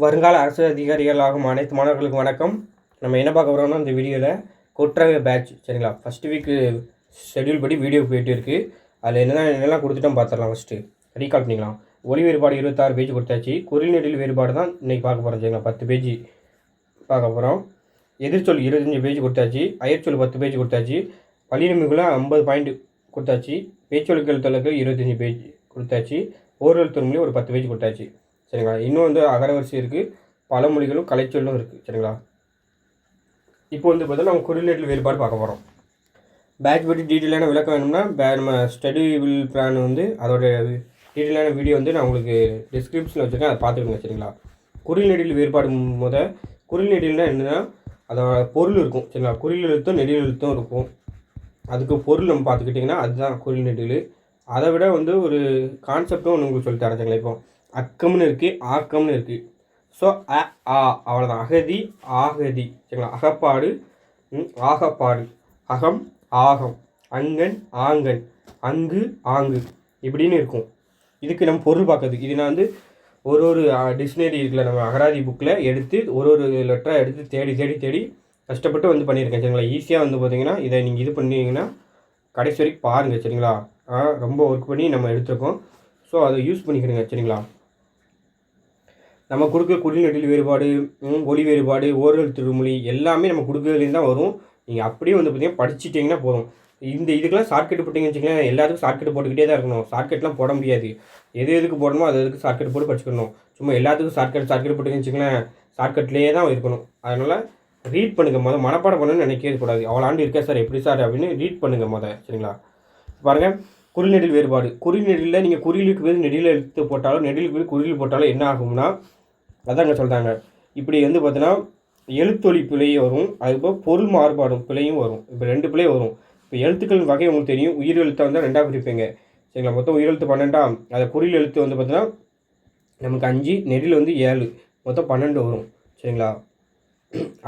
வருங்கால அரசு அதிகாரிகளாகும் அனைத்து மாணவர்களுக்கும் வணக்கம். நம்ம என்ன பார்க்க போகிறோம்னா இந்த வீடியோவில் கொற்றவை பேட்ச் சரிங்களா. ஃபஸ்ட்டு வீக்கு ஷெடியூல் படி வீடியோ போயிட்டு இருக்குது. அதில் என்னெல்லாம் கொடுத்துட்டோம் பார்த்துடலாம். ஃபஸ்ட்டு ரீகால் பண்ணிக்கலாம். ஒளி வேறுபாடு 26 பேஜ் கொடுத்தாச்சு. குரில் நெடில் வேறுபாடு தான் இன்றைக்கி பார்க்க போகிறோம் சரிங்களா. 10 பேஜ் பார்க்க போகிறோம். எதிர்ச்சொல் 25 பேஜ் கொடுத்தாச்சு. அயற்சொல் 10 பேஜ் கொடுத்தாச்சு. பள்ளிநமிக்குள்ளே 50 பாயிண்ட் கொடுத்தாச்சு. பேச்சொலுக்கு எழுத்தலுக்கு 25 பேஜ் கொடுத்தாச்சு. ஓரெழுத்து ஒரு 10 பேஜ் கொடுத்தாச்சு சரிங்களா. இன்னும் வந்து அகரவரிசை இருக்குது, பழமொழிகளும் கலைச்சொல்லும் இருக்குது சரிங்களா. இப்போ வந்து பார்த்தா நம்ம குரில் நெடில் வேறுபாடு பார்க்க போகிறோம். பேட்ச் பற்றி டீட்டெயிலான விளக்கம் வேணும்னா நம்ம ஸ்டடிபிள் பிளான் வந்து அதோட டீட்டெயிலான வீடியோ வந்து நான் உங்களுக்கு டிஸ்கிரிப்ஷனில் வச்சுருக்கேன், அதை பார்த்துக்கோங்க சரிங்களா. குரில் நெடில் வேறுபாடு குரில் நெடில்னால் என்னென்னா அதோட பொருள் இருக்கும் சரிங்களா. குறில் எழுத்தும் நெடில் எழுத்தும் இருக்கும். அதுக்கு பொருள் நம்ம பார்த்துக்கிட்டிங்கன்னா அதுதான் குரில் நெடில். அதை விட வந்து ஒரு கான்செப்டும் ஒன்று உங்களுக்கு சொல்லி தரேன் சரிங்களா. இப்போ அக்கம்னு இருக்குது, ஆக்கம்னு இருக்குது. ஸோ அவ்வளோதான். அகதி ஆகதி சரிங்களா. அகப்பாடு ஆகப்பாடு, அகம் ஆகம், அங்கன் ஆங்கன், அங்கு ஆங்கு இப்படின்னு இருக்கும். இதுக்கு நம்ம பொருள் பார்க்குறது. இது நான் வந்து ஒரு டிக்ஷனரி இருக்குல்ல நம்ம அகராதி புக்கில் எடுத்து ஒரு லெட்டராக எடுத்து தேடி தேடி தேடி கஷ்டப்பட்டு வந்து பண்ணியிருக்கேன் சரிங்களா. ஈஸியாக வந்து பார்த்தீங்கன்னா இதை நீங்கள் இது பண்ணிங்கன்னா கடைசி வரைக்கும் பாருங்கள் சரிங்களா. ரொம்ப ஒர்க் பண்ணி நம்ம எடுத்துருக்கோம். ஸோ அதை யூஸ் பண்ணிக்கிறேங்க சரிங்களா. நம்ம கொடுக்க குரில் நெடில் வேறுபாடு, ஒளி வேறுபாடு, ஓரெழுத்து மொழி எல்லாமே நம்ம கொடுக்குறதுலேருந்து தான் வரும். நீங்கள் அப்படியே வந்து பார்த்தீங்கன்னா படிச்சுட்டிங்கன்னா போதும். இதுக்கெல்லாம் ஷார்ட்கட் போட்டிங்கன்னு வச்சுக்கலாம். எல்லாத்துக்கும் ஷார்ட்கட் போட்டுக்கிட்டே தான் இருக்கணும். ஷார்ட்கட்லாம் போட முடியாது. எதுக்கு போடணுமோ அதுக்கு ஷார்ட்கட் போட்டு படிச்சுக்கணும். சும்மா எல்லாத்துக்கும் ஷார்ட்கட் போட்டுங்கன்னு வச்சுக்கலாம், ஷார்ட்கட்லேயே தான் இருக்கணும். அதனால் ரீட் பண்ணுங்கள். மனப்பாடம் பண்ணணும்னு நினைக்கவே கூடாது. அவ்வளோ ஆண்டு இருக்கா சார் எப்படி சார் அப்படின்னு ரீட் பண்ணுங்கள் சரிங்களா. பாருங்கள், குரில் நெடில் வேறுபாடு. குரில் நெடிலில் நீங்கள் குறிலுக்கு போய் நெடில் எழுத்து போட்டாலும் நெடிலுக்கு போய் குறில் போட்டாலும் என்ன ஆகும்னா அதாங்க சொல்கிறாங்க. இப்படி வந்து பார்த்தீங்கன்னா எழுத்தொலி பிழையும் வரும், அதுக்கப்புறம் பொருள் மாறுபாடும் பிழையும் வரும். இப்போ 2 பிழை வரும். இப்போ எழுத்துக்கள் வகை உங்களுக்கு தெரியும். உயிர் எழுத்தை வந்து 2ஆக பிரிப்பீங்க சரிங்களா. மொத்தம் உயிர் எழுத்து 12. அதை குறில் எழுத்து வந்து பார்த்தீங்கன்னா நமக்கு 5, நெடில் வந்து 7, மொத்தம் 12 வரும் சரிங்களா.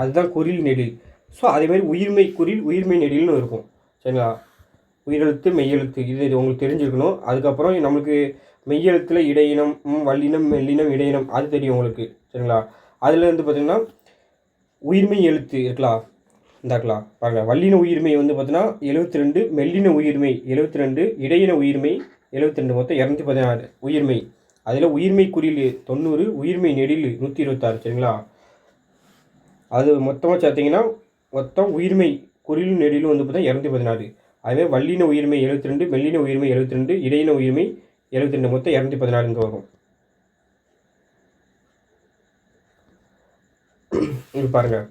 அதுதான் குரில் நெடில். ஸோ அதேமாதிரி உயிர்மை குறில் உயிர்மை நெடில்னு இருக்கும் சரிங்களா. உயிரெழுத்து மெய்யெழுத்து இது உங்களுக்கு தெரிஞ்சுக்கணும். அதுக்கப்புறம் நம்மளுக்கு மெய்யெழுத்தில் இடையினம், வல்லினம், மெல்லினம், இடையினம் அது தெரியும் உங்களுக்கு சரிங்களா. அதில் வந்து பார்த்திங்கன்னா உயிர்மை எழுத்து இருக்கலாம். இந்தாக்கலாம் பாருங்கள். வல்லின உயிர்மை வந்து பார்த்தீங்கன்னா 72, மெல்லின உயிர்மை 72, இடையின உயிர்மை 72, மொத்தம் 216 உயிர்மை. அதில் உயிர்மை குறில் 90, உயிர்மை நெடில் 126 சரிங்களா. அது மொத்தமாக சேர்த்திங்கன்னா மொத்தம் உயிர்மை குறில் நெடிலும் வந்து பார்த்தீங்கன்னா 216. அதுவே வல்லின உயிர்மை 72, மெல்லின உயிர்மை 72, இடையின உயிர்மை 72, மொத்தம் 216 வரும். இது பாருங்கள்,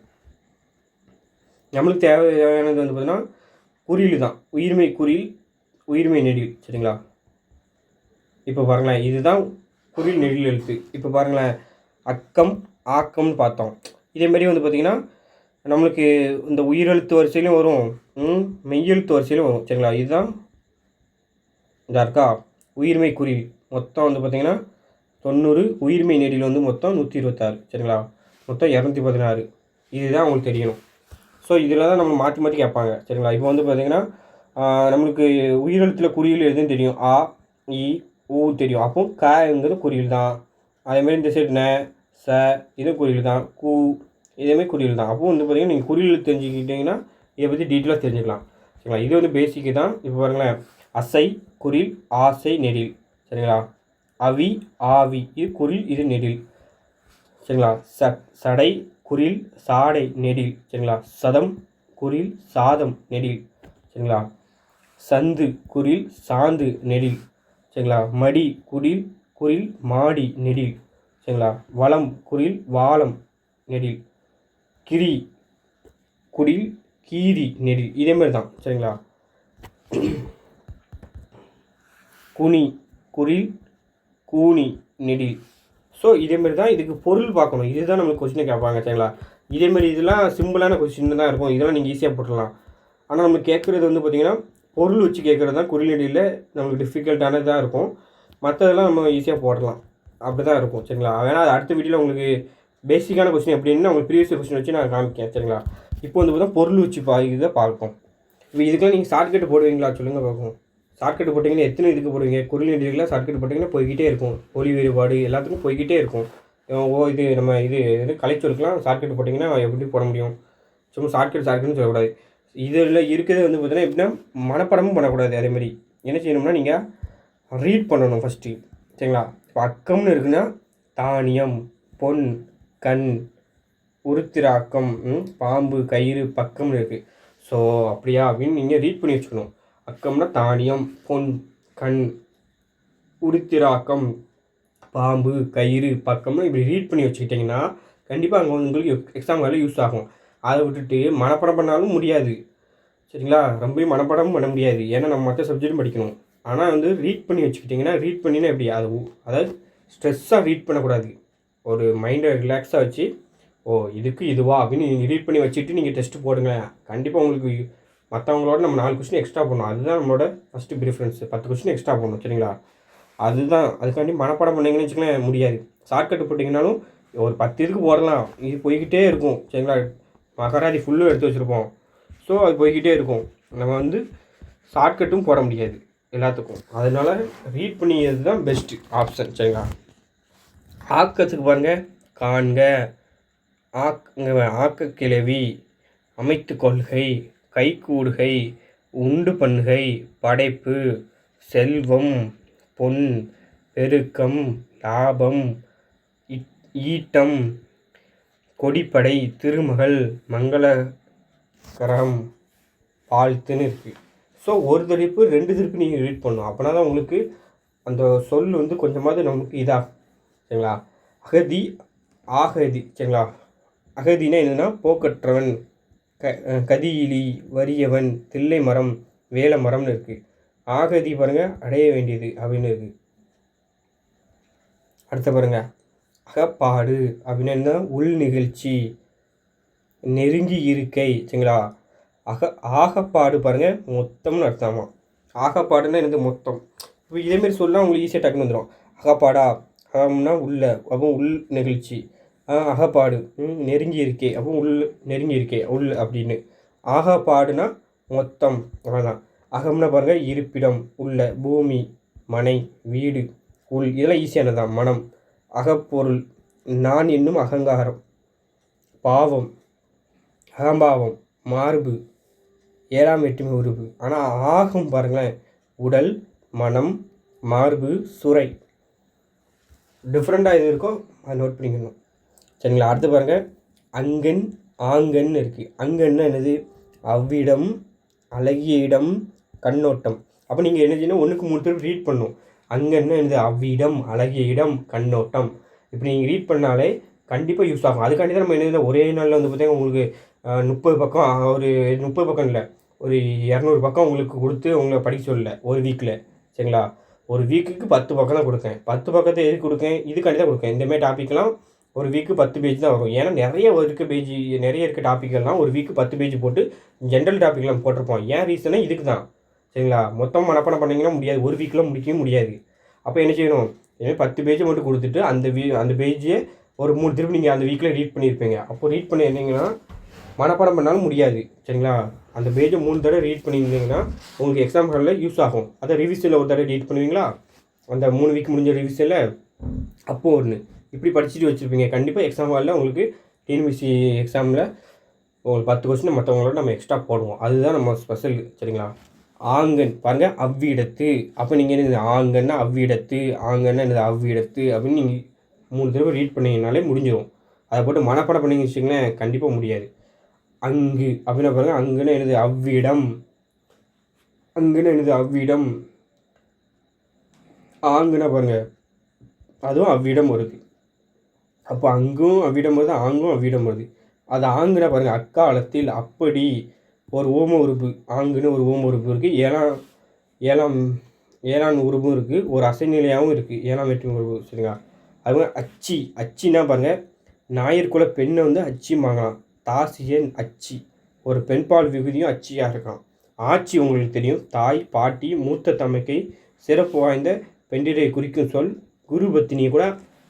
நம்மளுக்கு தேவையானது வந்து பார்த்தீங்கன்னா குறில் தான். உயிர்மை குறில் உயிர்மை நெடில் சரிங்களா. இப்போ பாருங்களேன், இதுதான் குறில் நெடில் எழுத்து. இப்போ பாருங்களேன், அக்கம் ஆக்கம்னு பார்த்தோம். இதேமாரி வந்து பார்த்திங்கன்னா நம்மளுக்கு இந்த உயிரெழுத்து வரிசையிலும் வரும், மெய்யெழுத்து வரிசையிலும் வரும் சரிங்களா. இதுதான் இந்த இருக்கா உயிர்மை குறில். மொத்தம் வந்து பார்த்திங்கன்னா 90, உயிர்மை நெடில் வந்து மொத்தம் 126 சரிங்களா. மொத்தம் 216. இதுதான் உங்களுக்கு தெரியணும். ஸோ இதில் தான் நம்ம மாற்றி மாற்றி கேட்பாங்க சரிங்களா. இப்போ வந்து பார்த்திங்கன்னா நம்மளுக்கு உயிரெழுத்தில் குறியில் எதுவும் தெரியும். ஆ இ ஊ தெரியும். அப்போ கங்கிறது குறியில் தான். அதேமாதிரி இந்த சைடு ந ச இதுவும் குறியில் தான். கூ இதேமாதிரி குறியில் தான். அப்போ வந்து பார்த்திங்கன்னா நீங்கள் குறியில் தெரிஞ்சுக்கிட்டிங்கன்னா இதை பற்றி டீட்டெயிலாக தெரிஞ்சுக்கலாம் சரிங்களா. இது வந்து பேசிக்கு தான். இப்போ பாருங்களேன், அசை குறில் ஆசை நெடில் சரிங்களா. அவி ஆவி இது குறில் இது நெடில் சரிங்களா. சடை குறில் சாடை நெடில் சரிங்களா. சதம் குறில் சாதம் நெடில் சரிங்களா. சந்து குறில் சாந்து நெடில் சரிங்களா. மடி குறில் மாடி நெடில் சரிங்களா. வளம் குறில் வாளம் நெடில். கிரி குடில் கீரி நெடில் இதேமாதிரி தான் சரிங்களா. குனி குறில் கூனி நெடில். ஸோ இதேமாரி தான் இதுக்கு பொருள் பார்க்கணும். இதுதான் நம்மளுக்கு கொஸ்டினை கேட்பாங்க சரிங்களா. இதேமாரி இதெல்லாம் சிம்பிளான கொஸ்டின் தான் இருக்கும். இதெல்லாம் நீங்கள் ஈஸியாக போட்டுடலாம். ஆனால் நம்ம கேட்குறது வந்து பார்த்திங்கன்னா பொருள் வச்சு கேட்குறது தான் குரில் நெடியில் நம்மளுக்கு டிஃபிகல்ட்டானதாக இருக்கும். மற்றதெல்லாம் நம்ம ஈஸியாக போடலாம். அப்படி தான் இருக்கும் சரிங்களா. வேணால் அது அடுத்த வீடியோவில் உங்களுக்கு பேசிக்கான கொஸ்டின் எப்படின்னா உங்களுக்கு ப்ரீவியஸ் கொஸ்டின் வச்சு நான் காமிக்கேன் சரிங்களா. இப்போ வந்து பார்த்தா பொருள் வச்சு இதை பார்ப்போம். இப்போ இதுக்கெல்லாம் நீங்கள் ஷார்ட்கட் போடுவீங்களா சொல்லுங்கள் பார்ப்போம். ஷார்ட்கட் போட்டிங்கன்னா எத்தனை இதுக்கு போடுவீங்க? குரில் நெடிலுக்குலாம் ஷார்ட்கட் போட்டிங்கன்னா போய்கிட்டே இருக்கும். ஒளி வேறுபாடு எல்லாத்துக்கும் போய்கிட்டே இருக்கும். இது நம்ம இது கலைச்சொலுக்கெலாம் ஷார்ட்கட் போட்டிங்கன்னா எப்படி போட முடியும்? சும்மா ஷார்ட்கட்னு சொல்லக்கூடாது. இதில் இருக்கிறது வந்து பார்த்தீங்கன்னா எப்படின்னா மனப்பாடமும் பண்ணக்கூடாது. அதேமாதிரி என்ன செய்யணும்னா நீங்கள் ரீட் பண்ணணும் ஃபஸ்ட்டு. சரிங்களா? இப்போ அக்கம்னு இருக்குன்னா தானியம், பொன், கண், உருத்திராக்கம், பாம்பு, கயிறு, பக்கம்னு இருக்குது. ஸோ அப்படியா அப்படின்னு நீங்கள் ரீட் பண்ணி வச்சுக்கணும். அக்கம்னா தானியம், பொன், கண், உருத்திராக்கம், பாம்பு, கயிறு, பக்கம்னு இப்படி ரீட் பண்ணி வச்சுக்கிட்டிங்கன்னா கண்டிப்பாக அங்கே உங்களுக்கு எக்ஸாம் வேலை யூஸ் ஆகும். அதை விட்டுட்டு மனப்பாடம் பண்ணாலும் முடியாது. சரிங்களா? ரொம்பவும் மனப்பாடமும் பண்ண முடியாது. ஏன்னா நம்ம மற்ற சப்ஜெக்ட்டும் படிக்கணும். ஆனால் வந்து ரீட் பண்ணி வச்சுக்கிட்டிங்கன்னா ரீட் பண்ணினா எப்படி அதாவது ஸ்ட்ரெஸ்ஸாக ரீட் பண்ணக்கூடாது. ஒரு மைண்டை ரிலாக்ஸாக வச்சு இதுக்கு இதுவா அப்படின்னு நீங்கள் ரீட் பண்ணி வச்சுட்டு நீங்கள் டெஸ்ட்டு போடுங்களேன். கண்டிப்பாக உங்களுக்கு மற்றவங்களோட நம்ம 4 கொஸ்டின் எக்ஸ்ட்ரா போடணும். அதுதான் நம்மளோட ஃபஸ்ட்டு ப்ரிஃபரன்ஸ். 10 கொஸ்டின் எக்ஸ்ட்ரா போடணும். சரிங்களா? அதுதான். அதுக்காண்டி மனப்பாடம் பண்ணிங்கன்னு வச்சுக்கோங்களேன் முடியாது. ஷார்ட்கட்டு போட்டிங்கனாலும் ஒரு 10 இதுக்கு போடலாம். இது போய்கிட்டே இருக்கும். சரிங்களா? மகராதி ஃபுல்லும் எடுத்து வச்சுருப்போம். ஸோ அது போய்கிட்டே இருக்கும். நம்ம வந்து ஷார்ட்கட்டும் போட முடியாது எல்லாத்துக்கும். அதனால் ரீட் பண்ணியது தான் பெஸ்ட்டு ஆப்ஷன். சரிங்களா? ஆக்கத்துக்கு பாருங்கள். காண்க, ஆக்க கிளவி, அமைத்து கொள்கை, கைகூடுகை, உண்டு பண்ணுகை, படைப்பு, செல்வம், பொன், பெருக்கம், லாபம், ஈட்டம், கொடிப்படை, திருமகள், மங்களகரம், வாழ்த்துன்னு இருக்குது. ஸோ ஒரு திருப்பு 2 திருப்பு நீங்கள் ரீட் பண்ணணும். அப்படின்னா தான் உங்களுக்கு அந்த சொல் வந்து கொஞ்சமாவது நமக்கு இதாகும். சரிங்களா? அகதி, ஆகதி. சரிங்களா? அகதினா என்னென்னா போக்கற்றவன், கதியிலி, வறியவன், தில்லை மரம், வேல மரம்னு இருக்குது. ஆகதி பாருங்கள் அடைய வேண்டியது அப்படின்னு இருக்குது. அடுத்த பாருங்கள் அகப்பாடு அப்படின்னா உள் நிகழ்ச்சி, நெருங்கி இருக்கை. சரிங்களா? ஆகப்பாடு பாருங்கள் மொத்தம்னு அர்த்தமா. ஆகப்பாடுன்னா எனக்கு மொத்தம். இப்போ இதேமாரி சொல்லலாம் உங்களுக்கு ஈஸியாக டக்குன்னு வந்துடும். அகப்பாடா, அகம்னா உள்ள, அப்போ உள் நிகழ்ச்சி. அகப்பாடு நெருங்கி இருக்கே, அப்போ உள் நெருங்கி இருக்கே உள் அப்படின்னு. ஆகப்பாடுனா மொத்தம் அவ்வளோதான். அகம்னா பாருங்கள் இருப்பிடம், உள்ள, பூமி, மனை, வீடு, உள். இதெல்லாம் ஈஸியானதான். மனம், அகப்பொருள், நான் என்னும் அகங்காரம், பாவம், அகம்பாவம், மார்பு, 7ஆம் வேற்றுமை உறுப்பு. ஆனால் ஆகம் பாருங்களேன் உடல், மனம், மார்பு, சுரை. டிஃப்ரெண்ட்டாக எது இருக்கோ அதை நோட் பண்ணிக்கணும். சரிங்களா? அடுத்து பாருங்கள் அங்கன், ஆங்கன்னு இருக்குது. அங்கன்னா என்னது? அவ்விடம், அழகிய இடம், கண்ணோட்டம். அப்போ நீங்கள் என்ன செய்யணும்? 1க்கு 3 திரும்ப ரீட் பண்ணணும். அங்கன்னா என்னது? அவ்விடம், அழகிய இடம், கண்ணோட்டம். இப்படி நீங்கள் ரீட் பண்ணாலே கண்டிப்பாக யூஸ் ஆகும். அதுக்காண்டி தான் நம்ம என்ன ஒரே நாளில் வந்து பார்த்தீங்கன்னா உங்களுக்கு 30 பக்கம், ஒரு 30 பக்கம் இல்லை, ஒரு 200 பக்கம் உங்களுக்கு கொடுத்து உங்களை படிக்க சொல்லலை ஒரு வீக்கில். சரிங்களா? ஒரு வீக்குக்கு 10 பக்கம் தான் கொடுக்கேன். 10 பக்கத்தை எதுக்கு கொடுக்கேன்? இதுக்காண்டி தான் கொடுக்கேன். இந்தமாதிரி டாப்பிக்லாம் ஒரு வீக்கு 10 பேஜ் தான் வரும். ஏன்னா நிறைய இருக்க டாப்பிக்கெல்லாம் ஒரு வீக்கு 10 பேஜ் போட்டு ஜென்ரல் டாப்பிக்லாம் போட்டிருப்போம். ஏன் ரீசனா இதுக்கு தான். சரிங்களா? மொத்தம் மனப்பாடம் பண்ணிங்கன்னா முடியாது, ஒரு வீக்கில் முடிக்கவும் முடியாது. அப்போ என்ன செய்யணும்? இதுமாதிரி 10 பேஜை மட்டும் கொடுத்துட்டு அந்த பேஜை ஒரு 3 திருப்பி நீங்கள் அந்த வீக்கில் ரீட் பண்ணியிருப்பீங்க. அப்போ ரீட் பண்ணியிருந்தீங்கன்னா மனப்பாடம் பண்ணாலும் முடியாது. சரிங்களா? அந்த பேஜை 3 தடவை ரீட் பண்ணியிருந்தீங்கன்னா உங்களுக்கு எக்ஸாம் ஹாலில் யூஸ் ஆகும். அதை ரிவிஷனில் ஒரு தடவை ரீட் பண்ணுவீங்களா? அந்த 3 வீக் முடிஞ்ச ரிவிஷனில் அப்போது ஒன்று இப்படி படிச்சுட்டு வச்சுருப்பீங்க. கண்டிப்பாக எக்ஸாம் ஹாலில் உங்களுக்கு டிஎன்பிஎஸ்சி எக்ஸாமில் உங்களுக்கு 10 கொஸ்டின் மற்றவங்களோட நம்ம எக்ஸ்ட்ரா போடுவோம். அதுதான் நம்ம ஸ்பெஷல். சரிங்களா? ஆங்கன் பாருங்கள் அவ்விடத்து. அப்போ நீங்கள் என்னது? ஆங்கன்னா அவ்விடத்து, ஆங்கன்னா என்னது? அவ்விடத்து அப்படின்னு நீங்கள் 3 தடவை ரீட் பண்ணிங்கனாலே முடிஞ்சிடும். அதை போட்டு மனப்பாடம் பண்ணிங்க வச்சிங்களேன் கண்டிப்பாக முடியாது. அங்கு அப்படின்னா பாருங்கள் அங்குன்னு என்னது? அவ்விடம், அங்குன்னு என்னது? அவ்விடம். ஆங்குன்னா பாருங்கள் அதுவும் அவ்விடம் வருது. அப்போ அங்கும் அவ்விடம் வருது, ஆங்கும் அவ்விடம் வருது. அது ஆங்குன்னா பாருங்கள் அக்காலத்தில், அப்படி, ஒரு ஓம உறுப்பு. ஆங்குன்னு ஒரு ஓம உறுப்பு இருக்குது. ஏழாம் உறுப்பும் இருக்குது. ஒரு அசைநிலையாகவும் இருக்குது. 7ஆம் வேற்றுமை உறுப்பு. சரிங்களா? அது அச்சி. அச்சின்னா பாருங்கள் ஞாயிற்குல பெண்ணை வந்து அச்சிம்பாங்களாம். தாசியன் அச்சி. ஒரு பெண்பால் விகுதியும் அச்சியாக இருக்கான். ஆட்சி உங்களுக்கு தெரியும். தாய், பாட்டி, மூத்த தமக்கை, சிறப்பு வாய்ந்த பெண்டிரை குறிக்கும் சொல். குரு பத்தினியை கூட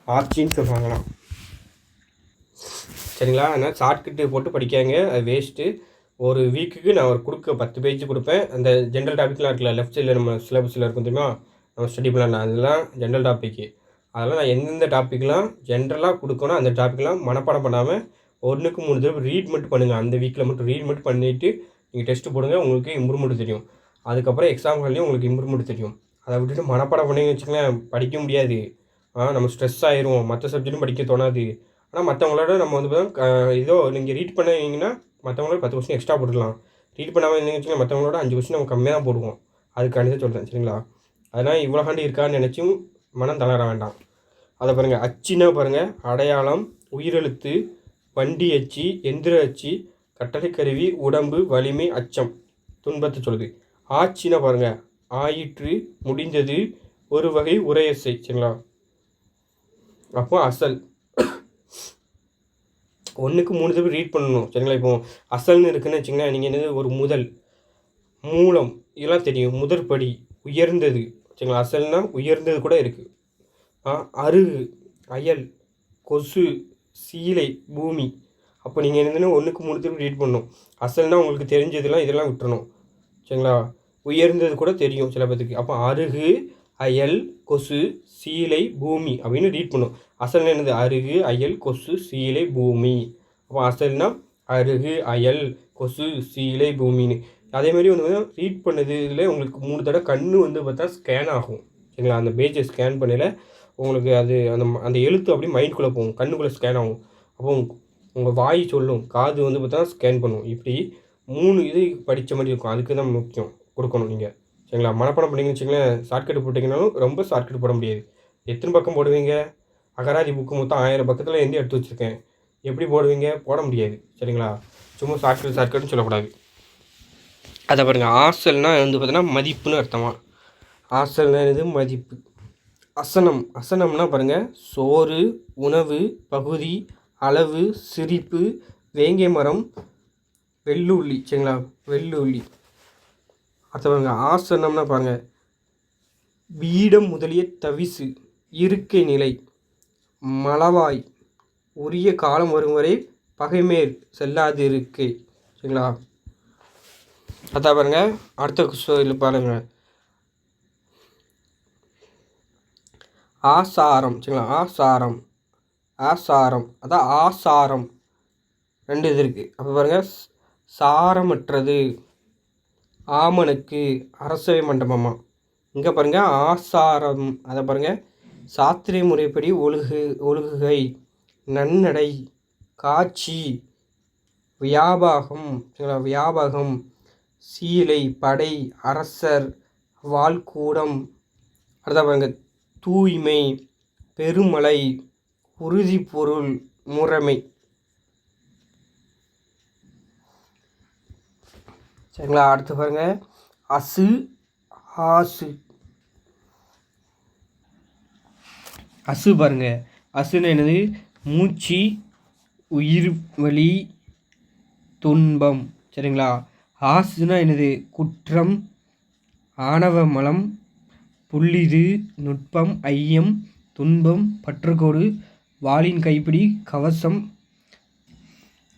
ஆட்சின்னு சொல்லுவாங்களாம். சரிங்களா? அதனால் ஷார்ட்கட்டு போட்டு படிக்காங்க, அது வேஸ்ட்டு. ஒரு வீக்குக்கு நான் ஒரு 10 பேஜ் கொடுப்பேன். அந்த ஜென்ரல் டாபிக்லாம் இருக்குல்ல, லெஃப்ட் சைடில் நம்ம சிலபஸில் இருக்கும் தெரியுமா, நம்ம ஸ்டடி பிளான், அதெல்லாம் ஜென்ரல் டாப்பிக்கு. அதெல்லாம் நான் எந்தெந்த டாப்பிக்லாம் ஜென்ரலாக கொடுக்கணும் அந்த டாப்பிக்லாம் மனப்பாடம் பண்ணாமல் 1க்கு 3 தடவை ரீட் மட்டும் பண்ணுங்கள். அந்த வீக்கில் மட்டும் ரீட் மட்டும் பண்ணிவிட்டு நீங்கள் டெஸ்ட்டு போடுங்க. உங்களுக்கு இம்ப்ரூவ்மெண்ட் தெரியும். அதுக்கப்புறம் எக்ஸாம் ஹால்லையும் உங்களுக்கு இம்ப்ரூவ்மெண்ட் தெரியும். அதை விட்டுட்டு மனப்பாடம் பண்ணிங்கன்னு வச்சுக்கோங்களேன், படிக்க முடியாது. நம்ம ஸ்ட்ரெஸ் ஆயிரும். மற்ற சப்ஜெக்ட்டும் படிக்க தோணாது. ஆனால் மற்றவங்களோட நம்ம வந்து ஏதோ நீங்கள் ரீட் பண்ணீங்கன்னா மற்றவங்களோட 10 கொஸ்டின் எக்ஸ்ட்ரா போட்டுக்கலாம். ரீட் பண்ணாமல் இருந்தீங்கன்னு வச்சுக்கோங்க, மற்றவங்களோட 5 கொஸ்டின் நம்ம கம்மியாக தான் போடுவோம். அதுக்காண்டி தான் சொல்கிறேன், சரிங்களா? அதனால் இவ்வளோ ஹாண்டு இருக்கான்னு நினச்சும் மனம் தளர வேண்டாம். அதை பாருங்கள், அச்சுன்னா பாருங்கள், அடையாளம், உயிரெழுத்து, வண்டி அச்சு, எந்திர அச்சு, கட்டளை கருவி, உடம்பு, வலிமை, அச்சம், துன்பத்தை சொல்லுது. ஆட்சின்னா பாருங்கள், ஆயிற்று, முடிந்தது, ஒரு வகை உரையசை, சரிங்களா? அப்போ அசல் 1க்கு 3 தடவை ரீட் பண்ணணும், சரிங்களா? இப்போ அசல்னு இருக்குன்னு வச்சிங்கன்னா நீங்கள் என்னது ஒரு முதல், மூலம், இதெல்லாம் தெரியும். முதற்படி, உயர்ந்தது, சரிங்களா? அசல்னா உயர்ந்தது கூட இருக்குது. அருகு, அயல், கொசு, சீலை, பூமி. அப்போ நீங்கள் என்னதுன்னா 1க்கு 3 தடவை ரீட் பண்ணணும். அசல்னால் உங்களுக்கு தெரிஞ்சதெல்லாம் இதெல்லாம் விட்டுறணும், சரிங்களா? உயர்ந்தது கூட தெரியும் சில பேத்துக்கு. அப்போ அருகு, அயல், கொசு, சீலை, பூமி அப்படின்னு ரீட் பண்ணும். அசல்னா என்னது? அருகு, அயல், கொசு, சீலை, பூமி. அப்போ அசல்னா அருகு, அயல், கொசு, சீலை, பூமின்னு. அதேமாதிரி வந்து ரீட் பண்ணது இதில் உங்களுக்கு 3 தடவை கண்ணு வந்து பார்த்தா ஸ்கேன் ஆகும், சரிங்களா? அந்த பேஜை ஸ்கேன் பண்ணல உங்களுக்கு அது அந்த எழுத்து அப்படியே மைண்டுக்குள்ளே போகும், கண்ணுக்குள்ளே ஸ்கேன் ஆகும். அப்போ உங்கள் வாய் சொல்லும், காது வந்து பார்த்தா ஸ்கேன் பண்ணும். இப்படி 3 இது படித்த மாதிரி இருக்கும். அதுக்கு தான் முக்கியம் கொடுக்கணும் நீங்கள், சரிங்களா? மனப்பாடம் பண்ணிங்கன்னு வச்சுங்களேன், ஷார்ட்கட் போட்டிங்கனாலும் ரொம்ப ஷார்ட்கட் போட முடியாது. எத்தனை பக்கம் போடுவீங்க? அகராதி புக்கு மொத்தம் 1000 பக்கத்தில் எந்த எடுத்து வச்சுருக்கேன், எப்படி போடுவீங்க? போட முடியாது, சரிங்களா? சும்மா ஷார்ட்கட்னு சொல்லக்கூடாது. அதை பாருங்கள், ஆசல்னா வந்து பார்த்தீங்கன்னா மதிப்புன்னு அர்த்தமா. ஆசல்னா இது மதிப்பு. அசனம், அசனம்னா பாருங்கள், சோறு, உணவு, பகுதி, அளவு, சிரிப்பு, வேங்கை மரம், வெள்ளுள்ளி, சரிங்களா? வெள்ளுள்ளி. அடுத்த பாருங்கள், ஆசனம்னா பாருங்கள், பீடம் முதலிய தவிசு, இருக்கை நிலை, மலவாய், உரிய காலம் வரும் வரை பகைமேல் செல்லாது இருக்கை, சரிங்களா? அதான் பாருங்கள், அடுத்த இல்லை பாருங்கள், ஆசாரம், சரிங்களா? ஆசாரம், ஆசாரம், அதான் ஆசாரம் 2 இது இருக்குது. அப்போ பாருங்கள், சாரமற்றது, ஆமனுக்கு, அரசவை மண்டபமா. இங்கே பாருங்கள் ஆசாரம், அதை பாருங்கள், சாத்திரை முறைப்படி ஒழுகுகை, நன்னடை, காட்சி, வியாபாகம், சரிங்களா? வியாபகம், சீலை, படை, அரசர், வால்கூடம். அடுத்த பாருங்கள், தூய்மை, பெருமலை, உறுதிப்பொருள், முறைமை, சரிங்களா? அடுத்து பாருங்கள், அசு, ஆசு. அசு பாருங்கள், அசுன்னு என்னது? மூச்சு, உயிர் வலி, துன்பம், சரிங்களா? ஆசுனா என்னது? குற்றம், ஆணவ மலம், புள்ளிது, நுட்பம், ஐயம், துன்பம், பற்றுக்கோடு, வாளின் கைப்பிடி, கவசம்.